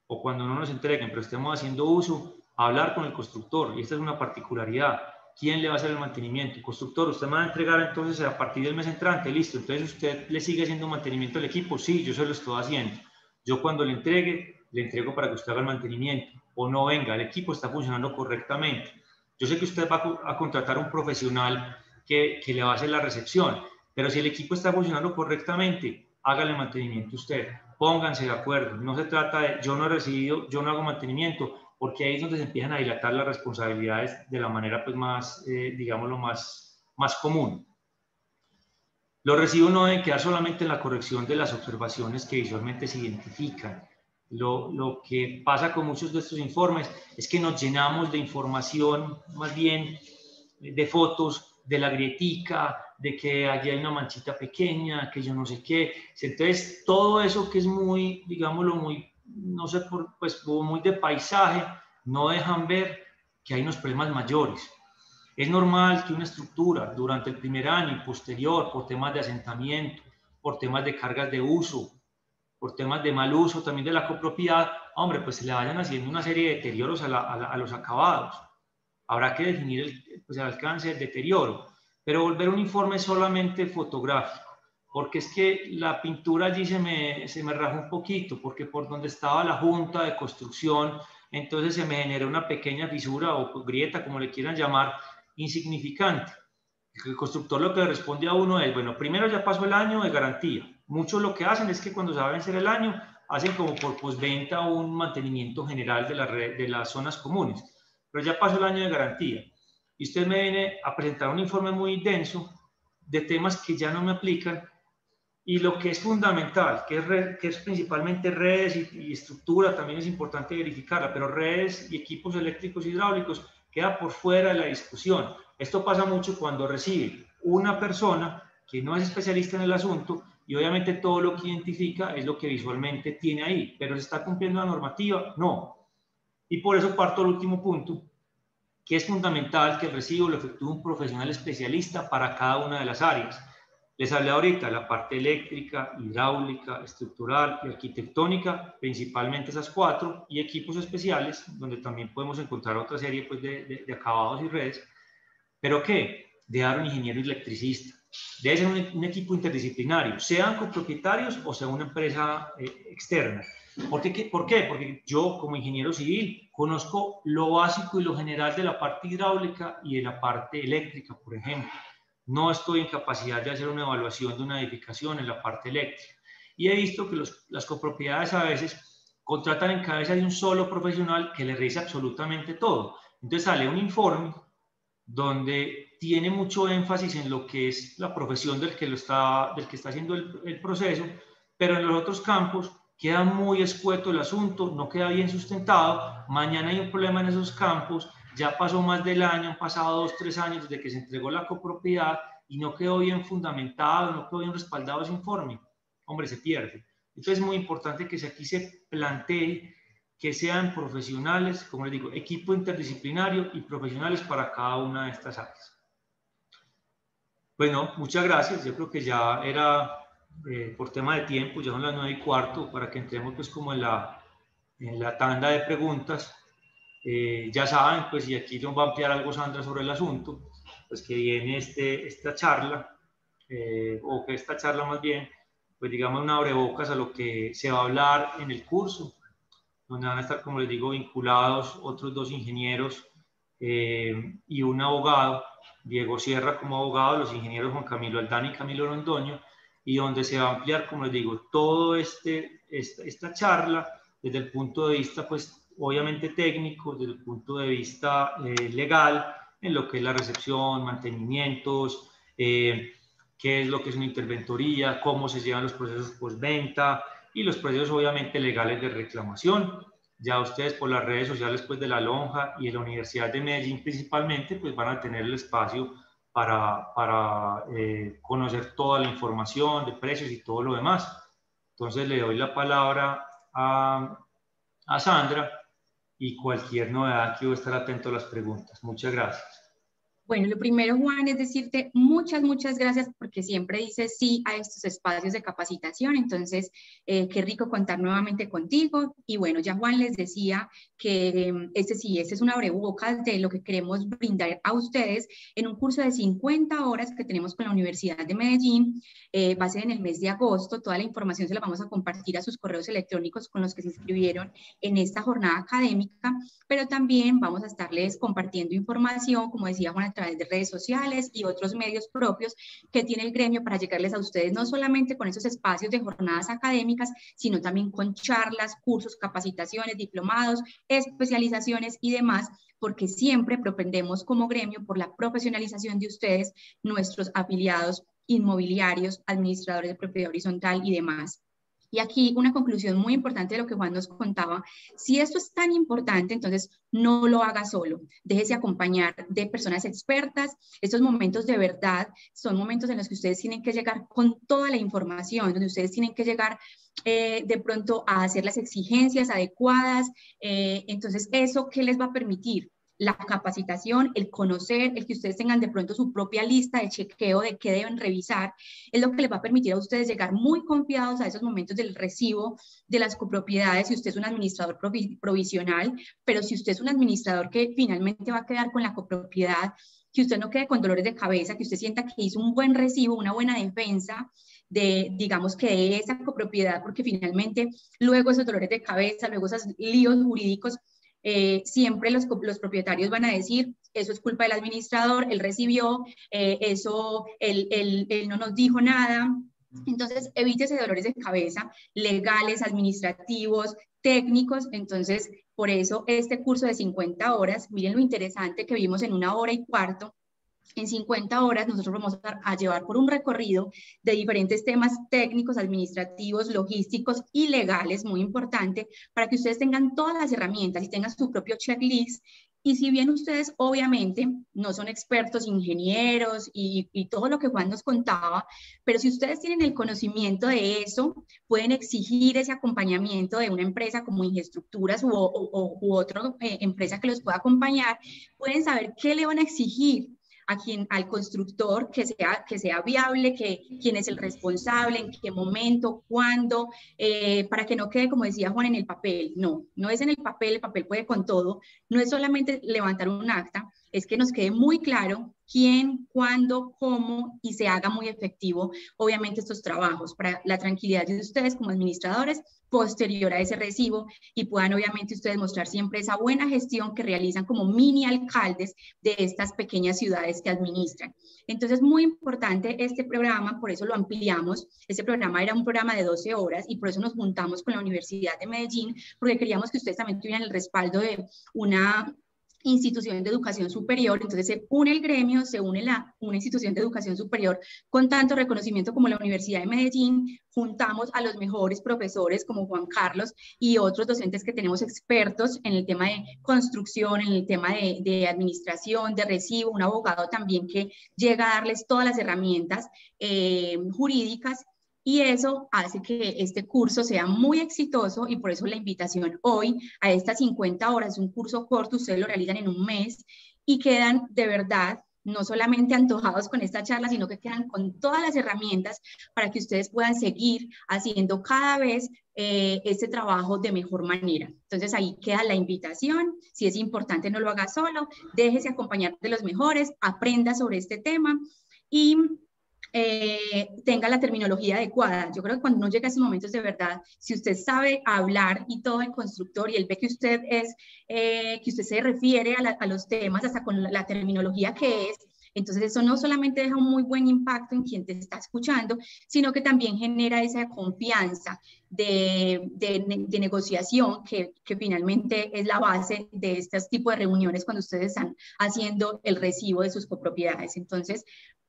o cuando no nos entreguen, pero estemos haciendo uso, hablar con el constructor, y esta es una particularidad. ¿Quién le va a hacer el mantenimiento? Constructor, usted me va a entregar entonces a partir del mes entrante, listo, entonces usted le sigue haciendo mantenimiento al equipo, sí, yo se lo estoy haciendo. Yo cuando le entregue, le entrego para que usted haga el mantenimiento, o no venga, el equipo está funcionando correctamente. Yo sé que usted va a contratar a un profesional que le va a hacer la recepción, pero si el equipo está funcionando correctamente, hágale mantenimiento usted, pónganse de acuerdo, no se trata de yo no he recibido, yo no hago mantenimiento, porque ahí es donde se empiezan a dilatar las responsabilidades de la manera pues más, digámoslo, más común. Los recibos no deben quedar solamente en la corrección de las observaciones que visualmente se identifican. Lo que pasa con muchos de estos informes es que nos llenamos de información, más bien de fotos de la grietica, de que allí hay una manchita pequeña, que yo no sé qué. Entonces, todo eso que es muy, digámoslo, muy no sé, pues como muy de paisaje, no dejan ver que hay unos problemas mayores. Es normal que una estructura durante el primer año y posterior, por temas de asentamiento, por temas de cargas de uso, por temas de mal uso también de la copropiedad, hombre, pues se le vayan haciendo una serie de deterioros a los acabados. Habrá que definir el alcance del deterioro, pero volver un informe solamente fotográfico, porque es que la pintura allí se me rajó un poquito, porque por donde estaba la junta de construcción, entonces se me generó una pequeña fisura o grieta, como le quieran llamar, insignificante. El constructor lo que le responde a uno es, bueno, primero ya pasó el año de garantía. Muchos lo que hacen es que cuando se va a vencer el año, hacen como por postventa un mantenimiento general de las zonas comunes. Pero ya pasó el año de garantía. Y usted me viene a presentar un informe muy denso de temas que ya no me aplican. Y lo que es fundamental, que es principalmente redes y estructura, también es importante verificarla, pero redes y equipos eléctricos hidráulicos queda por fuera de la discusión. Esto pasa mucho cuando recibe una persona que no es especialista en el asunto y obviamente todo lo que identifica es lo que visualmente tiene ahí, pero ¿se está cumpliendo la normativa? No. Y por eso parto al último punto, que es fundamental que el recibo lo efectúe un profesional especialista para cada una de las áreas. Les hablé ahorita de la parte eléctrica, hidráulica, estructural y arquitectónica, principalmente esas 4, y equipos especiales, donde también podemos encontrar otra serie pues, de acabados y redes. ¿Pero qué? De dar un ingeniero electricista. Debe ser un equipo interdisciplinario, sean copropietarios o sea una empresa externa. ¿Por qué? Porque yo como ingeniero civil conozco lo básico y lo general de la parte hidráulica y de la parte eléctrica, por ejemplo. No estoy en capacidad de hacer una evaluación de una edificación en la parte eléctrica. Y he visto que las copropiedades a veces contratan en cabeza de un solo profesional que le revise absolutamente todo. Entonces sale un informe donde tiene mucho énfasis en lo que es la profesión del que está haciendo el proceso, pero en los otros campos queda muy escueto el asunto, no queda bien sustentado, mañana hay un problema en esos campos, ya pasó más del año, han pasado 2 o 3 años desde que se entregó la copropiedad y no quedó bien fundamentado, no quedó bien respaldado ese informe, hombre, se pierde. Entonces es muy importante que aquí se plantee que sean profesionales, como les digo, equipo interdisciplinario y profesionales para cada una de estas áreas. Bueno, muchas gracias. Yo creo que ya era por tema de tiempo, ya son las 9:15 para que entremos pues como en la tanda de preguntas. Ya saben, pues, y aquí nos va a ampliar algo Sandra sobre el asunto, pues que viene esta charla, o que esta charla más bien, pues digamos una abrebocas a lo que se va a hablar en el curso, donde van a estar, como les digo, vinculados otros 2 ingenieros y un abogado, Diego Sierra como abogado, los ingenieros Juan Camilo Aldana y Camilo Londoño, y donde se va a ampliar, como les digo, todo esta charla desde el punto de vista, pues, obviamente técnico, desde el punto de vista legal, en lo que es la recepción, mantenimientos, qué es lo que es una interventoría, cómo se llevan los procesos postventa, y los procesos obviamente legales de reclamación. Ya ustedes por las redes sociales pues, de la Lonja y de la Universidad de Medellín principalmente pues, van a tener el espacio para conocer toda la información de precios y todo lo demás. Entonces le doy la palabra a Sandra y cualquier novedad que voy a estar atento a las preguntas. Muchas gracias. Bueno, lo primero, Juan, es decirte muchas gracias porque siempre dices sí a estos espacios de capacitación. Entonces, qué rico contar nuevamente contigo. Y bueno, ya Juan les decía que este es un abrebocas de lo que queremos brindar a ustedes en un curso de 50 horas que tenemos con la Universidad de Medellín. Va a ser en el mes de agosto. Toda la información se la vamos a compartir a sus correos electrónicos con los que se inscribieron en esta jornada académica, pero también vamos a estarles compartiendo información, como decía Juan, a través de redes sociales y otros medios propios que tiene el gremio para llegarles a ustedes, no solamente con esos espacios de jornadas académicas, sino también con charlas, cursos, capacitaciones, diplomados, especializaciones y demás, porque siempre propendemos como gremio por la profesionalización de ustedes, nuestros afiliados inmobiliarios, administradores de propiedad horizontal y demás. Y aquí una conclusión muy importante de lo que Juan nos contaba: si esto es tan importante, entonces no lo haga solo, déjese acompañar de personas expertas. Estos momentos de verdad son momentos en los que ustedes tienen que llegar con toda la información, donde ustedes tienen que llegar de pronto a hacer las exigencias adecuadas. Entonces, ¿eso qué les va a permitir? La capacitación, el conocer, el que ustedes tengan de pronto su propia lista de chequeo de qué deben revisar, es lo que les va a permitir a ustedes llegar muy confiados a esos momentos del recibo de las copropiedades. Si usted es un administrador provisional, pero si usted es un administrador que finalmente va a quedar con la copropiedad, que usted no quede con dolores de cabeza, que usted sienta que hizo un buen recibo, una buena defensa de, digamos, que de esa copropiedad, porque finalmente luego esos dolores de cabeza, luego esos líos jurídicos, siempre los propietarios van a decir: eso es culpa del administrador, él recibió, él no nos dijo nada. Entonces, evítese dolores de cabeza legales, administrativos, técnicos. Entonces, por eso este curso de 50 horas, miren lo interesante que vimos en 1 hora y cuarto. En 50 horas nosotros vamos a llevar por un recorrido de diferentes temas técnicos, administrativos, logísticos y legales, muy importante, para que ustedes tengan todas las herramientas y tengan su propio checklist. Y si bien ustedes obviamente no son expertos, ingenieros y todo lo que Juan nos contaba, pero si ustedes tienen el conocimiento de eso, pueden exigir ese acompañamiento de una empresa como Ingestructuras u otra empresa que los pueda acompañar. Pueden saber qué le van a exigir al constructor, que sea viable, quién es el responsable, en qué momento, cuándo, para que no quede, como decía Juan, en el papel. No, no es en el papel puede con todo. No es solamente levantar un acta, es que nos quede muy claro quién, cuándo, cómo, y se haga muy efectivo, obviamente, estos trabajos para la tranquilidad de ustedes como administradores posterior a ese recibo, y puedan obviamente ustedes mostrar siempre esa buena gestión que realizan como mini alcaldes de estas pequeñas ciudades que administran. Entonces, muy importante este programa, por eso lo ampliamos. Este programa era un programa de 12 horas y por eso nos juntamos con la Universidad de Medellín, porque queríamos que ustedes también tuvieran el respaldo de una institución de educación superior. Entonces se une el gremio, se une una institución de educación superior con tanto reconocimiento como la Universidad de Medellín. Juntamos a los mejores profesores como Juan Carlos y otros docentes que tenemos expertos en el tema de construcción, en el tema de administración, de recibo, un abogado también que llega a darles todas las herramientas jurídicas. Y eso hace que este curso sea muy exitoso, y por eso la invitación hoy a estas 50 horas. Es un curso corto, ustedes lo realizan en un mes y quedan de verdad no solamente antojados con esta charla, sino que quedan con todas las herramientas para que ustedes puedan seguir haciendo cada vez este trabajo de mejor manera. Entonces ahí queda la invitación. Si es importante, no lo haga solo, déjese acompañar de los mejores, aprenda sobre este tema y tenga la terminología adecuada. Yo creo que cuando uno llega a esos momentos, de verdad, si usted sabe hablar y todo el constructor, y él ve que usted se refiere a los temas hasta con la terminología que es, entonces eso no solamente deja un muy buen impacto en quien te está escuchando, sino que también genera esa confianza de negociación que finalmente es la base de estos tipos de reuniones cuando ustedes están haciendo el recibo de sus copropiedades. Entonces,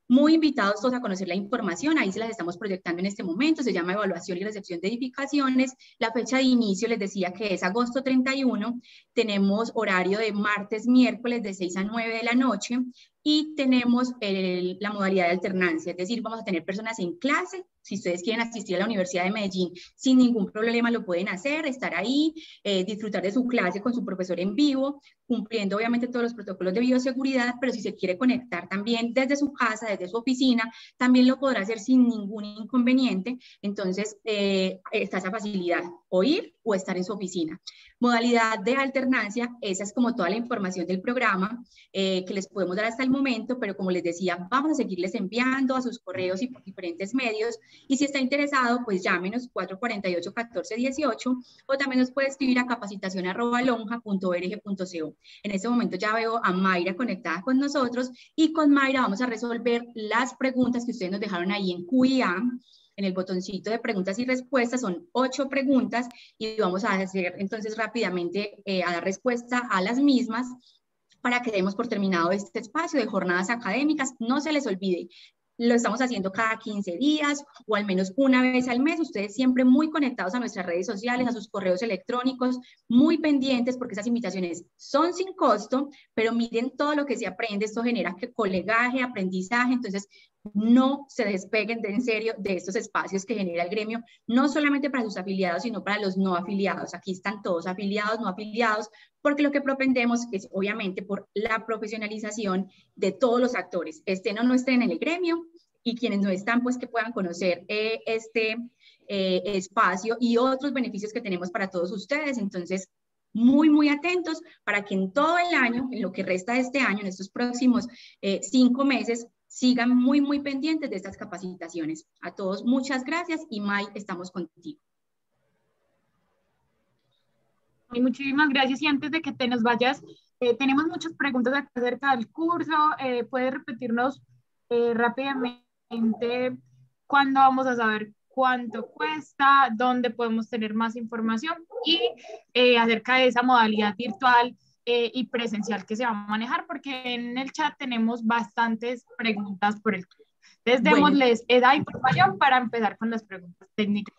muy invitados todos a conocer la información. Ahí se las estamos proyectando en este momento. Se llama Evaluación y Recepción de Edificaciones. La fecha de inicio les decía que es agosto 31. Tenemos horario de martes, miércoles de 6 a 9 de la noche. Y tenemos la modalidad de alternancia, es decir, vamos a tener personas en clase. Si ustedes quieren asistir a la Universidad de Medellín, sin ningún problema lo pueden hacer, estar ahí, disfrutar de su clase con su profesor en vivo, cumpliendo obviamente todos los protocolos de bioseguridad, pero si se quiere conectar también desde su casa, desde su oficina, también lo podrá hacer sin ningún inconveniente. Entonces, está esa facilidad, o ir o estar en su oficina. Modalidad de alternancia, esa es como toda la información del programa que les podemos dar hasta el momento, pero como les decía, vamos a seguirles enviando a sus correos y por diferentes medios, y si está interesado, pues llámenos 448-1418, o también nos puede escribir a capacitacion@lonja.org.co. En este momento ya veo a Mayra conectada con nosotros, y con Mayra vamos a resolver las preguntas que ustedes nos dejaron ahí en QIA, en el botoncito de preguntas y respuestas. Son 8 preguntas y vamos a hacer entonces rápidamente a dar respuesta a las mismas para que demos por terminado este espacio de jornadas académicas. No se les olvide, lo estamos haciendo cada 15 días o al menos una vez al mes. Ustedes siempre muy conectados a nuestras redes sociales, a sus correos electrónicos, muy pendientes porque esas invitaciones son sin costo, pero miren todo lo que se aprende. Esto genera colegaje, aprendizaje, entonces no se despeguen en serio de estos espacios que genera el gremio, no solamente para sus afiliados, sino para los no afiliados. Aquí están todos afiliados, no afiliados, porque lo que propendemos es obviamente por la profesionalización de todos los actores, estén o no estén en el gremio, y quienes no están, pues que puedan conocer este espacio y otros beneficios que tenemos para todos ustedes. Entonces, muy, muy atentos para que en todo el año, en lo que resta de este año, en estos próximos 5 meses, sigan muy, muy pendientes de estas capacitaciones. A todos, muchas gracias y May, estamos contigo. Muchísimas gracias, y antes de que te nos vayas, tenemos muchas preguntas acerca del curso. ¿Puedes repetirnos rápidamente cuándo vamos a saber cuánto cuesta, dónde podemos tener más información y acerca de esa modalidad virtual y presencial que se va a manejar? Porque en el chat tenemos bastantes preguntas por el curso. Entonces, démosles esa información para empezar con las preguntas técnicas.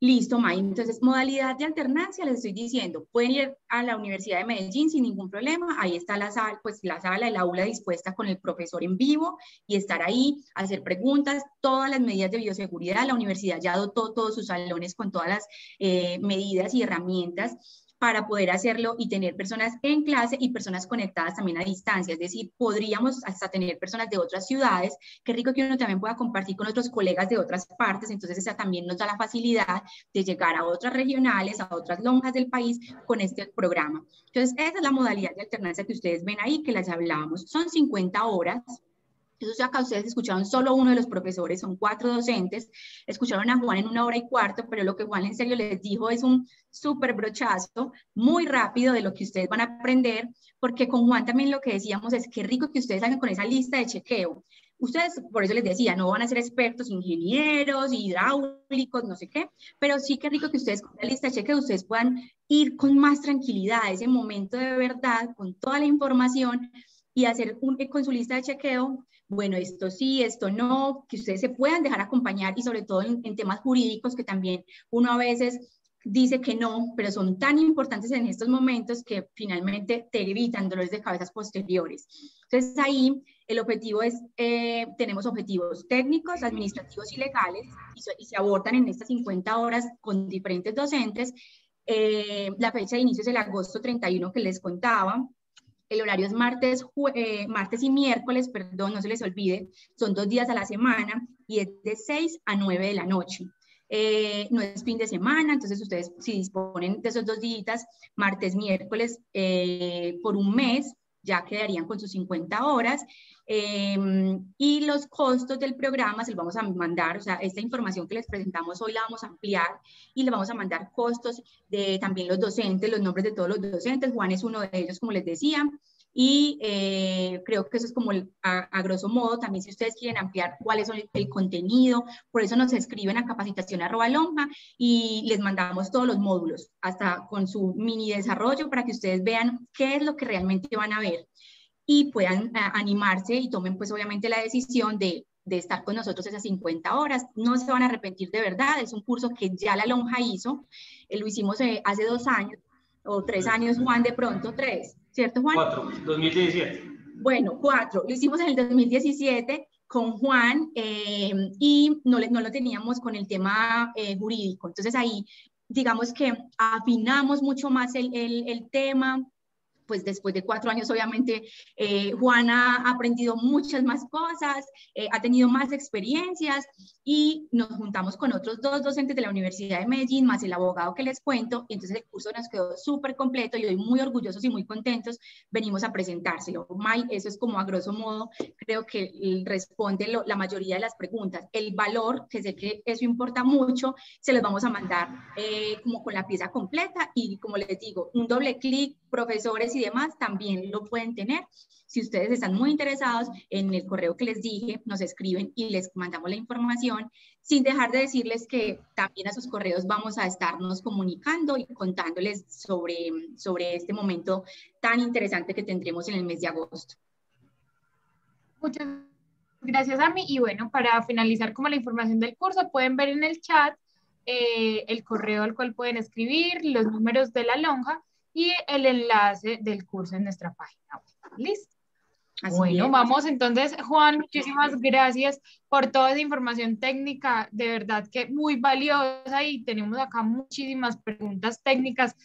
Listo, May. Entonces, modalidad de alternancia, les estoy diciendo, pueden ir a la Universidad de Medellín sin ningún problema. Ahí está la sala, pues la sala, el aula dispuesta con el profesor en vivo y estar ahí, hacer preguntas, todas las medidas de bioseguridad. La universidad ya dotó todos sus salones con todas las medidas y herramientas para poder hacerlo y tener personas en clase y personas conectadas también a distancia. Es decir, podríamos hasta tener personas de otras ciudades. Qué rico que uno también pueda compartir con otros colegas de otras partes. Entonces, esa también nos da la facilidad de llegar a otras regionales, a otras lonjas del país con este programa. Entonces, esa es la modalidad de alternancia que ustedes ven ahí, que las hablábamos. Son 50 horas. Entonces, acá ustedes escucharon solo uno de los profesores, son 4 docentes, escucharon a Juan en 1 hora y cuarto, pero lo que Juan en serio les dijo es un súper brochazo, muy rápido de lo que ustedes van a aprender, porque con Juan también lo que decíamos es que rico que ustedes salgan con esa lista de chequeo. Ustedes, por eso les decía, no van a ser expertos, ingenieros, hidráulicos, no sé qué, pero sí que rico que ustedes con la lista de chequeo, ustedes puedan ir con más tranquilidad a ese momento de verdad, con toda la información y hacer con su lista de chequeo, bueno, esto sí, esto no, que ustedes se puedan dejar acompañar y sobre todo en temas jurídicos que también uno a veces dice que no, pero son tan importantes en estos momentos que finalmente te evitan dolores de cabezas posteriores. Entonces ahí el objetivo es, tenemos objetivos técnicos, administrativos y legales y se abordan en estas 50 horas con diferentes docentes. La fecha de inicio es el agosto 31 que les contaba. El horario es martes y miércoles, perdón, no se les olvide, son 2 días a la semana y es de 6 a 9 de la noche. No es fin de semana, entonces ustedes si disponen de esos 2 días, martes, miércoles, por un mes, ya quedarían con sus 50 horas. Y los costos del programa se los vamos a mandar, o sea, esta información que les presentamos hoy la vamos a ampliar y le vamos a mandar costos de también los docentes, los nombres de todos los docentes. Juan es uno de ellos, como les decía. Y creo que eso es como a grosso modo. También si ustedes quieren ampliar cuál es el contenido, por eso nos escriben a capacitación@lonja y les mandamos todos los módulos, hasta con su mini desarrollo para que ustedes vean qué es lo que realmente van a ver y puedan animarse y tomen pues obviamente la decisión de estar con nosotros esas 50 horas. No se van a arrepentir de verdad, es un curso que ya la lonja hizo, lo hicimos hace 2 años o 3 años, Juan, de pronto 3, ¿cierto, Juan? 4, 2017. Bueno, 4, lo hicimos en el 2017 con Juan y no lo teníamos con el tema jurídico. Entonces ahí, digamos que afinamos mucho más el tema. Pues después de 4 años, obviamente, Juan ha aprendido muchas más cosas, ha tenido más experiencias y nos juntamos con otros 2 docentes de la Universidad de Medellín, más el abogado que les cuento, y entonces el curso nos quedó súper completo y hoy muy orgullosos y muy contentos venimos a presentárselo. May, eso es como a grosso modo, creo que responde la mayoría de las preguntas. El valor, que sé que eso importa mucho, se los vamos a mandar como con la pieza completa y como les digo, un doble clic, profesores y demás también lo pueden tener. Si ustedes están muy interesados, en el correo que les dije, nos escriben y les mandamos la información, sin dejar de decirles que también a sus correos vamos a estarnos comunicando y contándoles sobre este momento tan interesante que tendremos en el mes de agosto. Muchas gracias a mí. Y bueno, para finalizar como la información del curso, pueden ver en el chat el correo al cual pueden escribir, los números de la lonja y el enlace del curso en nuestra página web. ¿Listo? Así Bueno, es. vamos entonces, Juan, muchísimas gracias por toda esa información técnica, de verdad que muy valiosa y tenemos acá muchísimas preguntas técnicas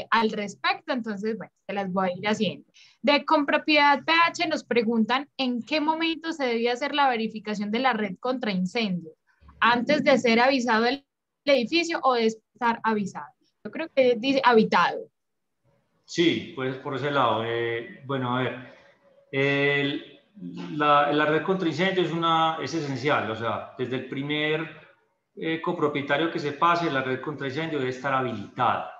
al respecto, entonces, bueno, se las voy a ir haciendo. De Compropiedad PH nos preguntan en qué momento se debía hacer la verificación de la red contra incendios, antes de ser avisado el edificio o de estar avisado. Yo creo que dice habitado. Sí, pues por ese lado. Bueno, a ver. La red contra incendios es esencial, o sea, desde el primer copropietario que se pase, la red contra incendio debe estar habilitada.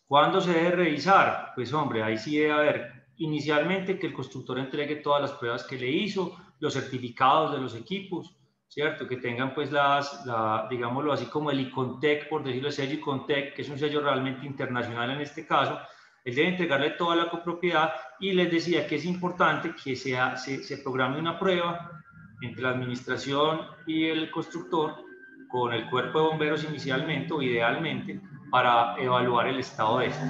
¿Cuándo se debe revisar? Pues hombre, ahí sí debe haber inicialmente que el constructor entregue todas las pruebas que le hizo, los certificados de los equipos, ¿cierto? Que tengan pues digámoslo así como el ICONTEC, por decirlo, el sello ICONTEC, que es un sello realmente internacional en este caso. Él debe entregarle toda la copropiedad y les decía que es importante que se programe una prueba entre la administración y el constructor con el cuerpo de bomberos inicialmente o idealmente para evaluar el estado de esto.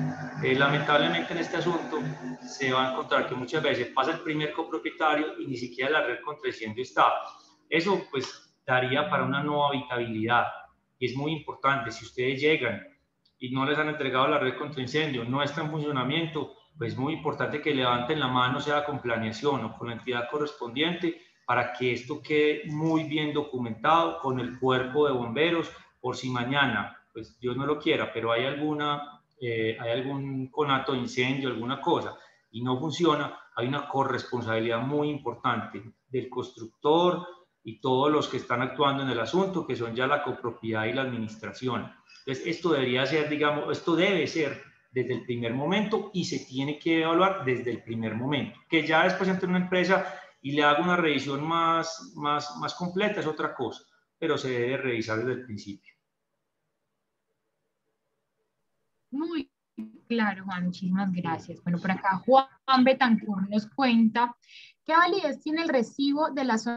Lamentablemente en este asunto se va a encontrar que muchas veces pasa el primer copropietario y ni siquiera la red contra incendio está. Eso pues daría para una no habitabilidad y es muy importante. Si ustedes llegan y no les han entregado la red contra incendio, no está en funcionamiento, pues es muy importante que levanten la mano, sea con planeación o con la entidad correspondiente, para que esto quede muy bien documentado con el cuerpo de bomberos, por si mañana, pues Dios no lo quiera, pero hay algún conato de incendio, alguna cosa, y no funciona, hay una corresponsabilidad muy importante del constructor y todos los que están actuando en el asunto, que son ya la copropiedad y la administración. Entonces, esto debería ser, digamos, esto debe ser desde el primer momento y se tiene que evaluar desde el primer momento. Que ya después entre una empresa y le haga una revisión más completa es otra cosa, pero se debe revisar desde el principio. Muy claro, Juan, muchísimas gracias. Bueno, por acá Juan Betancourt nos cuenta qué validez tiene el recibo de las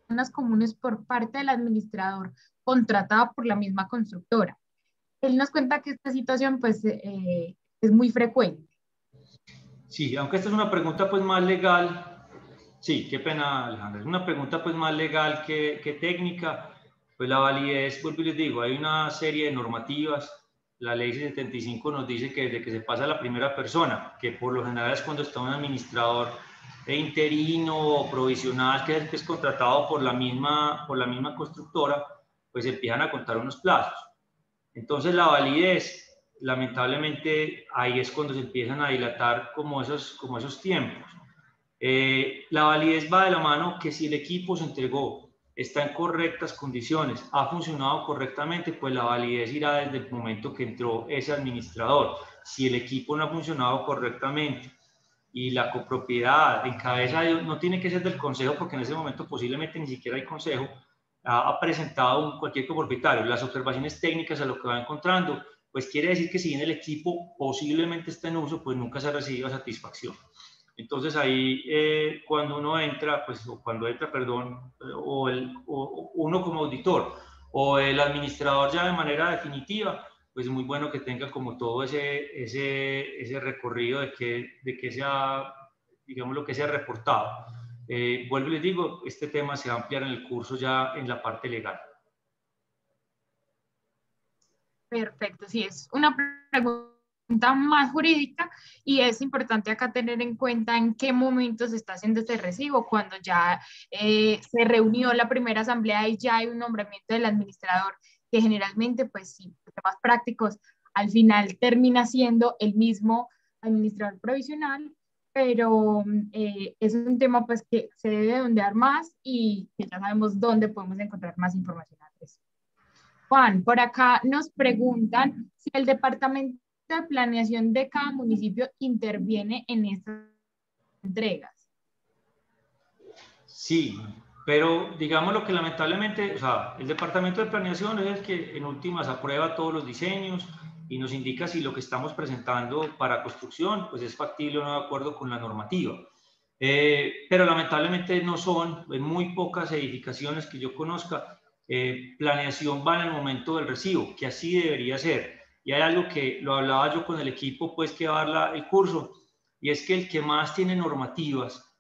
zonas comunes por parte del administrador contratada por la misma constructora. Él nos cuenta que esta situación pues es muy frecuente. Sí, aunque esta es una pregunta pues más legal, sí, qué pena Alejandra, es una pregunta pues más legal que técnica, pues la validez, vuelvo y les digo, hay una serie de normativas, la ley 75 nos dice que desde que se pasa a la primera persona, que por lo general es cuando está un administrador interino o provisional que es contratado por la misma constructora, pues empiezan a contar unos plazos. Entonces la validez, lamentablemente, ahí es cuando se empiezan a dilatar como esos tiempos. La validez va de la mano que si el equipo se entregó, está en correctas condiciones, ha funcionado correctamente, pues la validez irá desde el momento que entró ese administrador. Si el equipo no ha funcionado correctamente y la copropiedad en cabeza no tiene que ser del consejo, porque en ese momento posiblemente ni siquiera hay consejo, ha presentado cualquier copropietario las observaciones técnicas a lo que va encontrando, pues quiere decir que si bien el equipo posiblemente está en uso, pues nunca se ha recibido satisfacción. Entonces ahí cuando uno entra, pues o cuando entra, perdón, o uno como auditor o el administrador ya de manera definitiva, pues es muy bueno que tenga como todo ese recorrido de que sea, digamos, lo que sea reportado. Vuelvo y les digo, este tema se va a ampliar en el curso ya en la parte legal. Perfecto, sí, es una pregunta más jurídica y es importante acá tener en cuenta en qué momento se está haciendo este recibo, cuando ya se reunió la primera asamblea y ya hay un nombramiento del administrador, que generalmente, pues sí, por temas prácticos, al final termina siendo el mismo administrador provisional, pero es un tema pues que se debe ondear más y que ya sabemos dónde podemos encontrar más información al respecto. Juan, por acá nos preguntan si el departamento de planeación de cada municipio interviene en estas entregas. Sí, pero digamos lo que lamentablemente, o sea, el departamento de planeación es el que en últimas aprueba todos los diseños y nos indica si lo que estamos presentando para construcción pues es factible o no de acuerdo con la normativa. pero lamentablemente no son, en muy pocas edificaciones que yo conozca, planeación va en el momento del recibo, que así debería ser. Y hay algo que lo hablaba yo con el equipo pues que va a dar el curso, y es que el que más tiene normativas,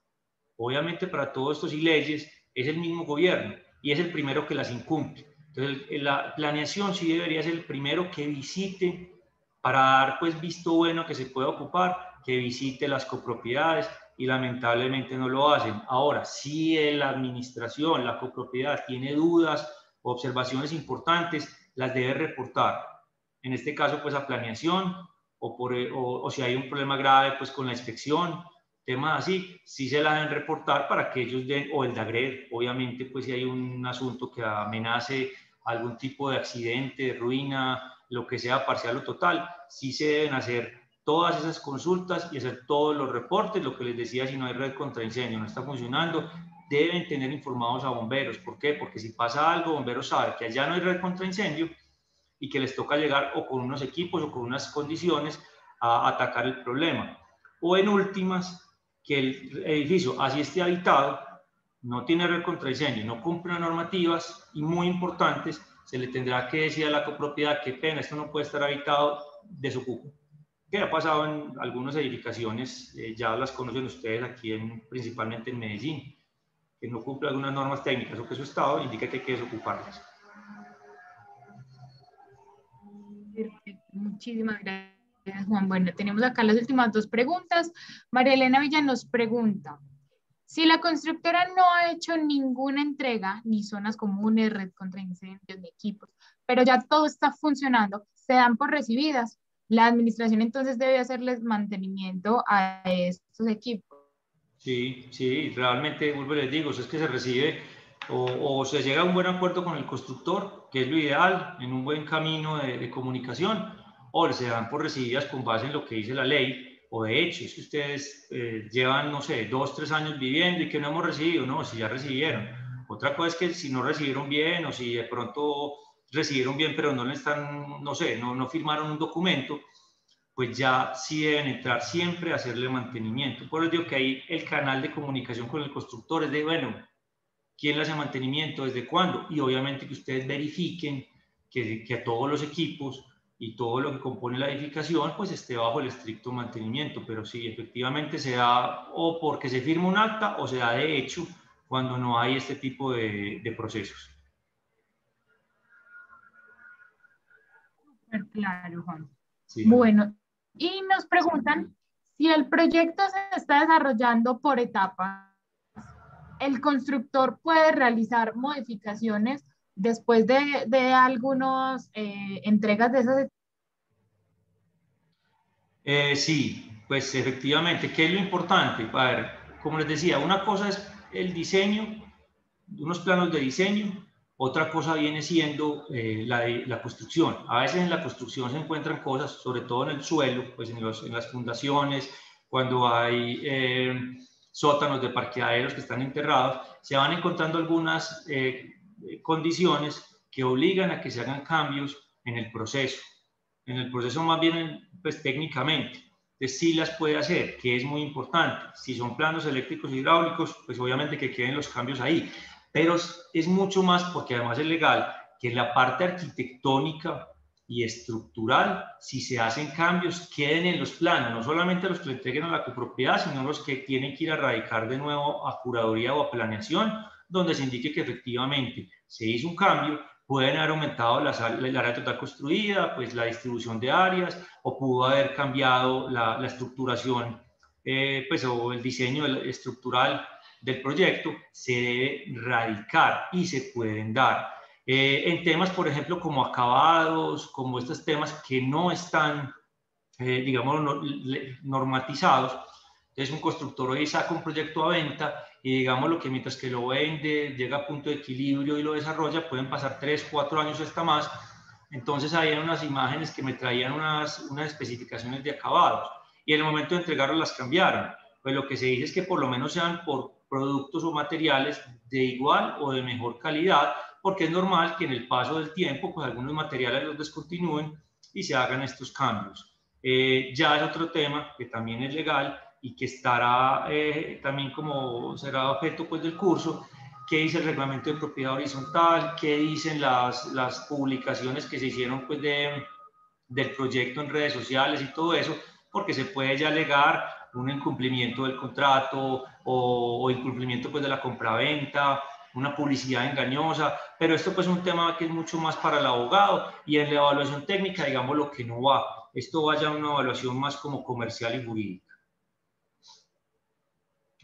obviamente para todos estos y leyes, es el mismo gobierno, y es el primero que las incumple. Entonces, la planeación sí debería ser el primero que visite, para dar pues visto bueno que se pueda ocupar, que visite las copropiedades, y lamentablemente no lo hacen. Ahora, si la administración, la copropiedad tiene dudas o observaciones importantes, las debe reportar. En este caso, pues a planeación, o si hay un problema grave, pues con la inspección, temas así, sí se la deben reportar para que ellos den, o el DAGRED, obviamente, pues si hay un asunto que amenace algún tipo de accidente, ruina, lo que sea parcial o total, sí se deben hacer todas esas consultas y hacer todos los reportes. Lo que les decía, si no hay red contra incendio, no está funcionando, deben tener informados a bomberos. ¿Por qué? Porque si pasa algo, bomberos saben que allá no hay red contra incendio y que les toca llegar o con unos equipos o con unas condiciones a atacar el problema. O en últimas, que el edificio, así esté habitado, no tiene red contra incendio, no cumple las normativas, y muy importantes, se le tendrá que decir a la copropiedad: qué pena, esto no puede estar habitado, desocupo. Que ha pasado en algunas edificaciones, ya las conocen ustedes aquí, principalmente en Medellín, que no cumple algunas normas técnicas o que su estado indica que hay que desocuparlas. Perfecto, muchísimas gracias, Juan. Bueno, tenemos acá las últimas dos preguntas. María Elena Villa nos pregunta: si la constructora no ha hecho ninguna entrega, ni zonas comunes, red contra incendios, ni equipos, pero ya todo está funcionando, se dan por recibidas, la administración entonces debe hacerles mantenimiento a estos equipos. Sí, sí, realmente, vuelvo y les digo, es que se recibe o se llega a un buen acuerdo con el constructor, que es lo ideal, en un buen camino de comunicación, o se dan por recibidas con base en lo que dice la ley. O de hecho, es que ustedes llevan, no sé, 2, 3 años viviendo y que no hemos recibido. No, si ya recibieron. Otra cosa es que si no recibieron bien, o si de pronto recibieron bien pero no le están, no sé, no firmaron un documento, pues ya sí deben entrar siempre a hacerle mantenimiento. Por eso digo que ahí el canal de comunicación con el constructor es de, bueno, ¿quién le hace mantenimiento? ¿Desde cuándo? Y obviamente que ustedes verifiquen que a todos los equipos y todo lo que compone la edificación pues esté bajo el estricto mantenimiento. Pero sí, efectivamente se da o porque se firma un acta, o se da de hecho cuando no hay este tipo de procesos. Claro, Juan. Sí. Bueno, y nos preguntan si el proyecto se está desarrollando por etapas, ¿el constructor puede realizar modificaciones después de algunas entregas de esas? Sí, pues efectivamente, ¿qué es lo importante? A ver, como les decía, una cosa es el diseño, unos planos de diseño, otra cosa viene siendo la construcción. A veces en la construcción se encuentran cosas, sobre todo en el suelo, pues en las fundaciones, cuando hay sótanos de parqueaderos que están enterrados, se van encontrando algunas condiciones que obligan a que se hagan cambios en el proceso. En el proceso más bien, pues técnicamente. Entonces sí las puede hacer, que es muy importante. Si son planos eléctricos y hidráulicos, pues obviamente que queden los cambios ahí. Pero es mucho más, porque además es legal, que la parte arquitectónica y estructural, si se hacen cambios, queden en los planos, no solamente los que le entreguen a la copropiedad, sino los que tienen que ir a radicar de nuevo a curaduría o a planeación, donde se indique que efectivamente se hizo un cambio. Pueden haber aumentado el área total construida, pues la distribución de áreas, o pudo haber cambiado la estructuración, pues, o el diseño estructural del proyecto. Se debe radicar y se pueden dar. En temas, por ejemplo, como acabados, como estos temas que no están, digamos, normatizados. Entonces, un constructor hoy saca un proyecto a venta y digamos lo que mientras que lo vende, llega a punto de equilibrio y lo desarrolla, pueden pasar 3, 4 años hasta más. Entonces, había unas imágenes que me traían unas especificaciones de acabados y en el momento de entregarlos las cambiaron. Pues lo que se dice es que por lo menos sean por productos o materiales de igual o de mejor calidad, porque es normal que en el paso del tiempo, pues algunos materiales los descontinúen y se hagan estos cambios. Ya es otro tema que también es legal, y que estará también como será objeto pues del curso, qué dice el reglamento de propiedad horizontal, qué dicen las publicaciones que se hicieron pues del proyecto en redes sociales y todo eso, porque se puede ya alegar un incumplimiento del contrato o incumplimiento pues de la compraventa, una publicidad engañosa, pero esto pues es un tema que es mucho más para el abogado, y en la evaluación técnica digamos lo que no va, esto vaya a una evaluación más como comercial y jurídica.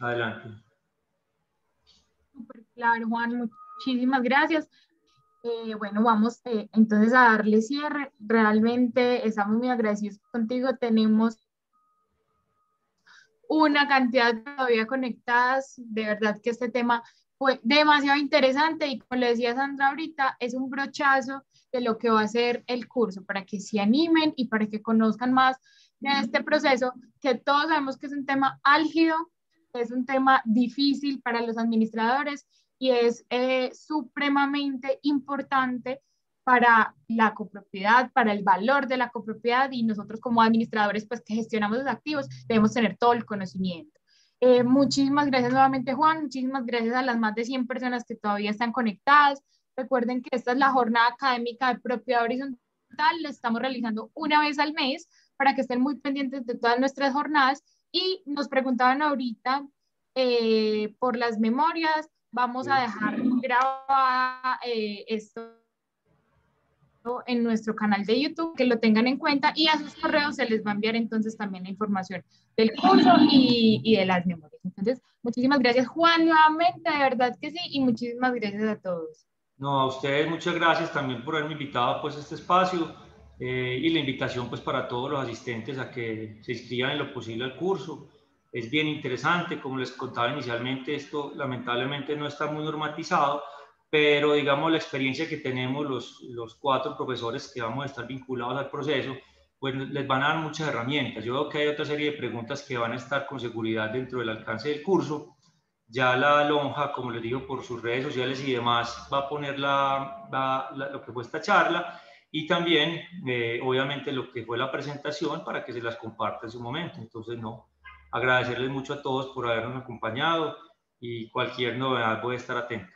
Adelante. Súper claro, Juan, muchísimas gracias. Bueno, vamos entonces a darle cierre. Realmente estamos muy agradecidos contigo. Tenemos una cantidad todavía conectadas. De verdad que este tema fue demasiado interesante y como le decía Sandra ahorita, es un brochazo de lo que va a ser el curso para que se animen y para que conozcan más de este proceso, que todos sabemos que es un tema álgido, es un tema difícil para los administradores y es supremamente importante para la copropiedad, para el valor de la copropiedad, y nosotros como administradores pues que gestionamos los activos debemos tener todo el conocimiento. Muchísimas gracias nuevamente, Juan, muchísimas gracias a las más de 100 personas que todavía están conectadas. Recuerden que esta es la jornada académica de propiedad horizontal, la estamos realizando una vez al mes para que estén muy pendientes de todas nuestras jornadas. Y nos preguntaban ahorita por las memorias, vamos a dejar grabada esto en nuestro canal de YouTube, que lo tengan en cuenta, y a sus correos se les va a enviar entonces también la información del curso y de las memorias. Entonces, muchísimas gracias, Juan, nuevamente, de verdad que sí, y muchísimas gracias a todos. No, a ustedes muchas gracias también por haberme invitado pues a este espacio, y la invitación pues para todos los asistentes a que se inscriban en lo posible al curso. Es bien interesante, como les contaba inicialmente, esto lamentablemente no está muy normatizado, pero digamos la experiencia que tenemos los 4 profesores que vamos a estar vinculados al proceso, pues les van a dar muchas herramientas. Yo veo que hay otra serie de preguntas que van a estar con seguridad dentro del alcance del curso. Ya la lonja, como les digo, por sus redes sociales y demás, va a poner lo que fue esta charla, y también, obviamente, lo que fue la presentación para que se las comparta en su momento. Entonces, no, agradecerles mucho a todos por habernos acompañado, y cualquier novedad voy a estar atento.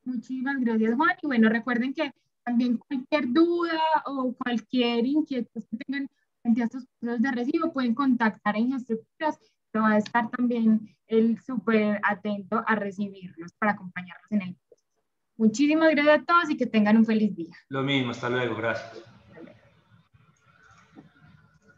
Muchísimas gracias, Juan. Y bueno, recuerden que también cualquier duda o cualquier inquietud que tengan frente a estos procesos de recibo, pueden contactar en Gestorías, que va a estar también él súper atento a recibirlos para acompañarlos en el proceso. Muchísimas gracias a todos y que tengan un feliz día. Lo mismo, hasta luego, gracias.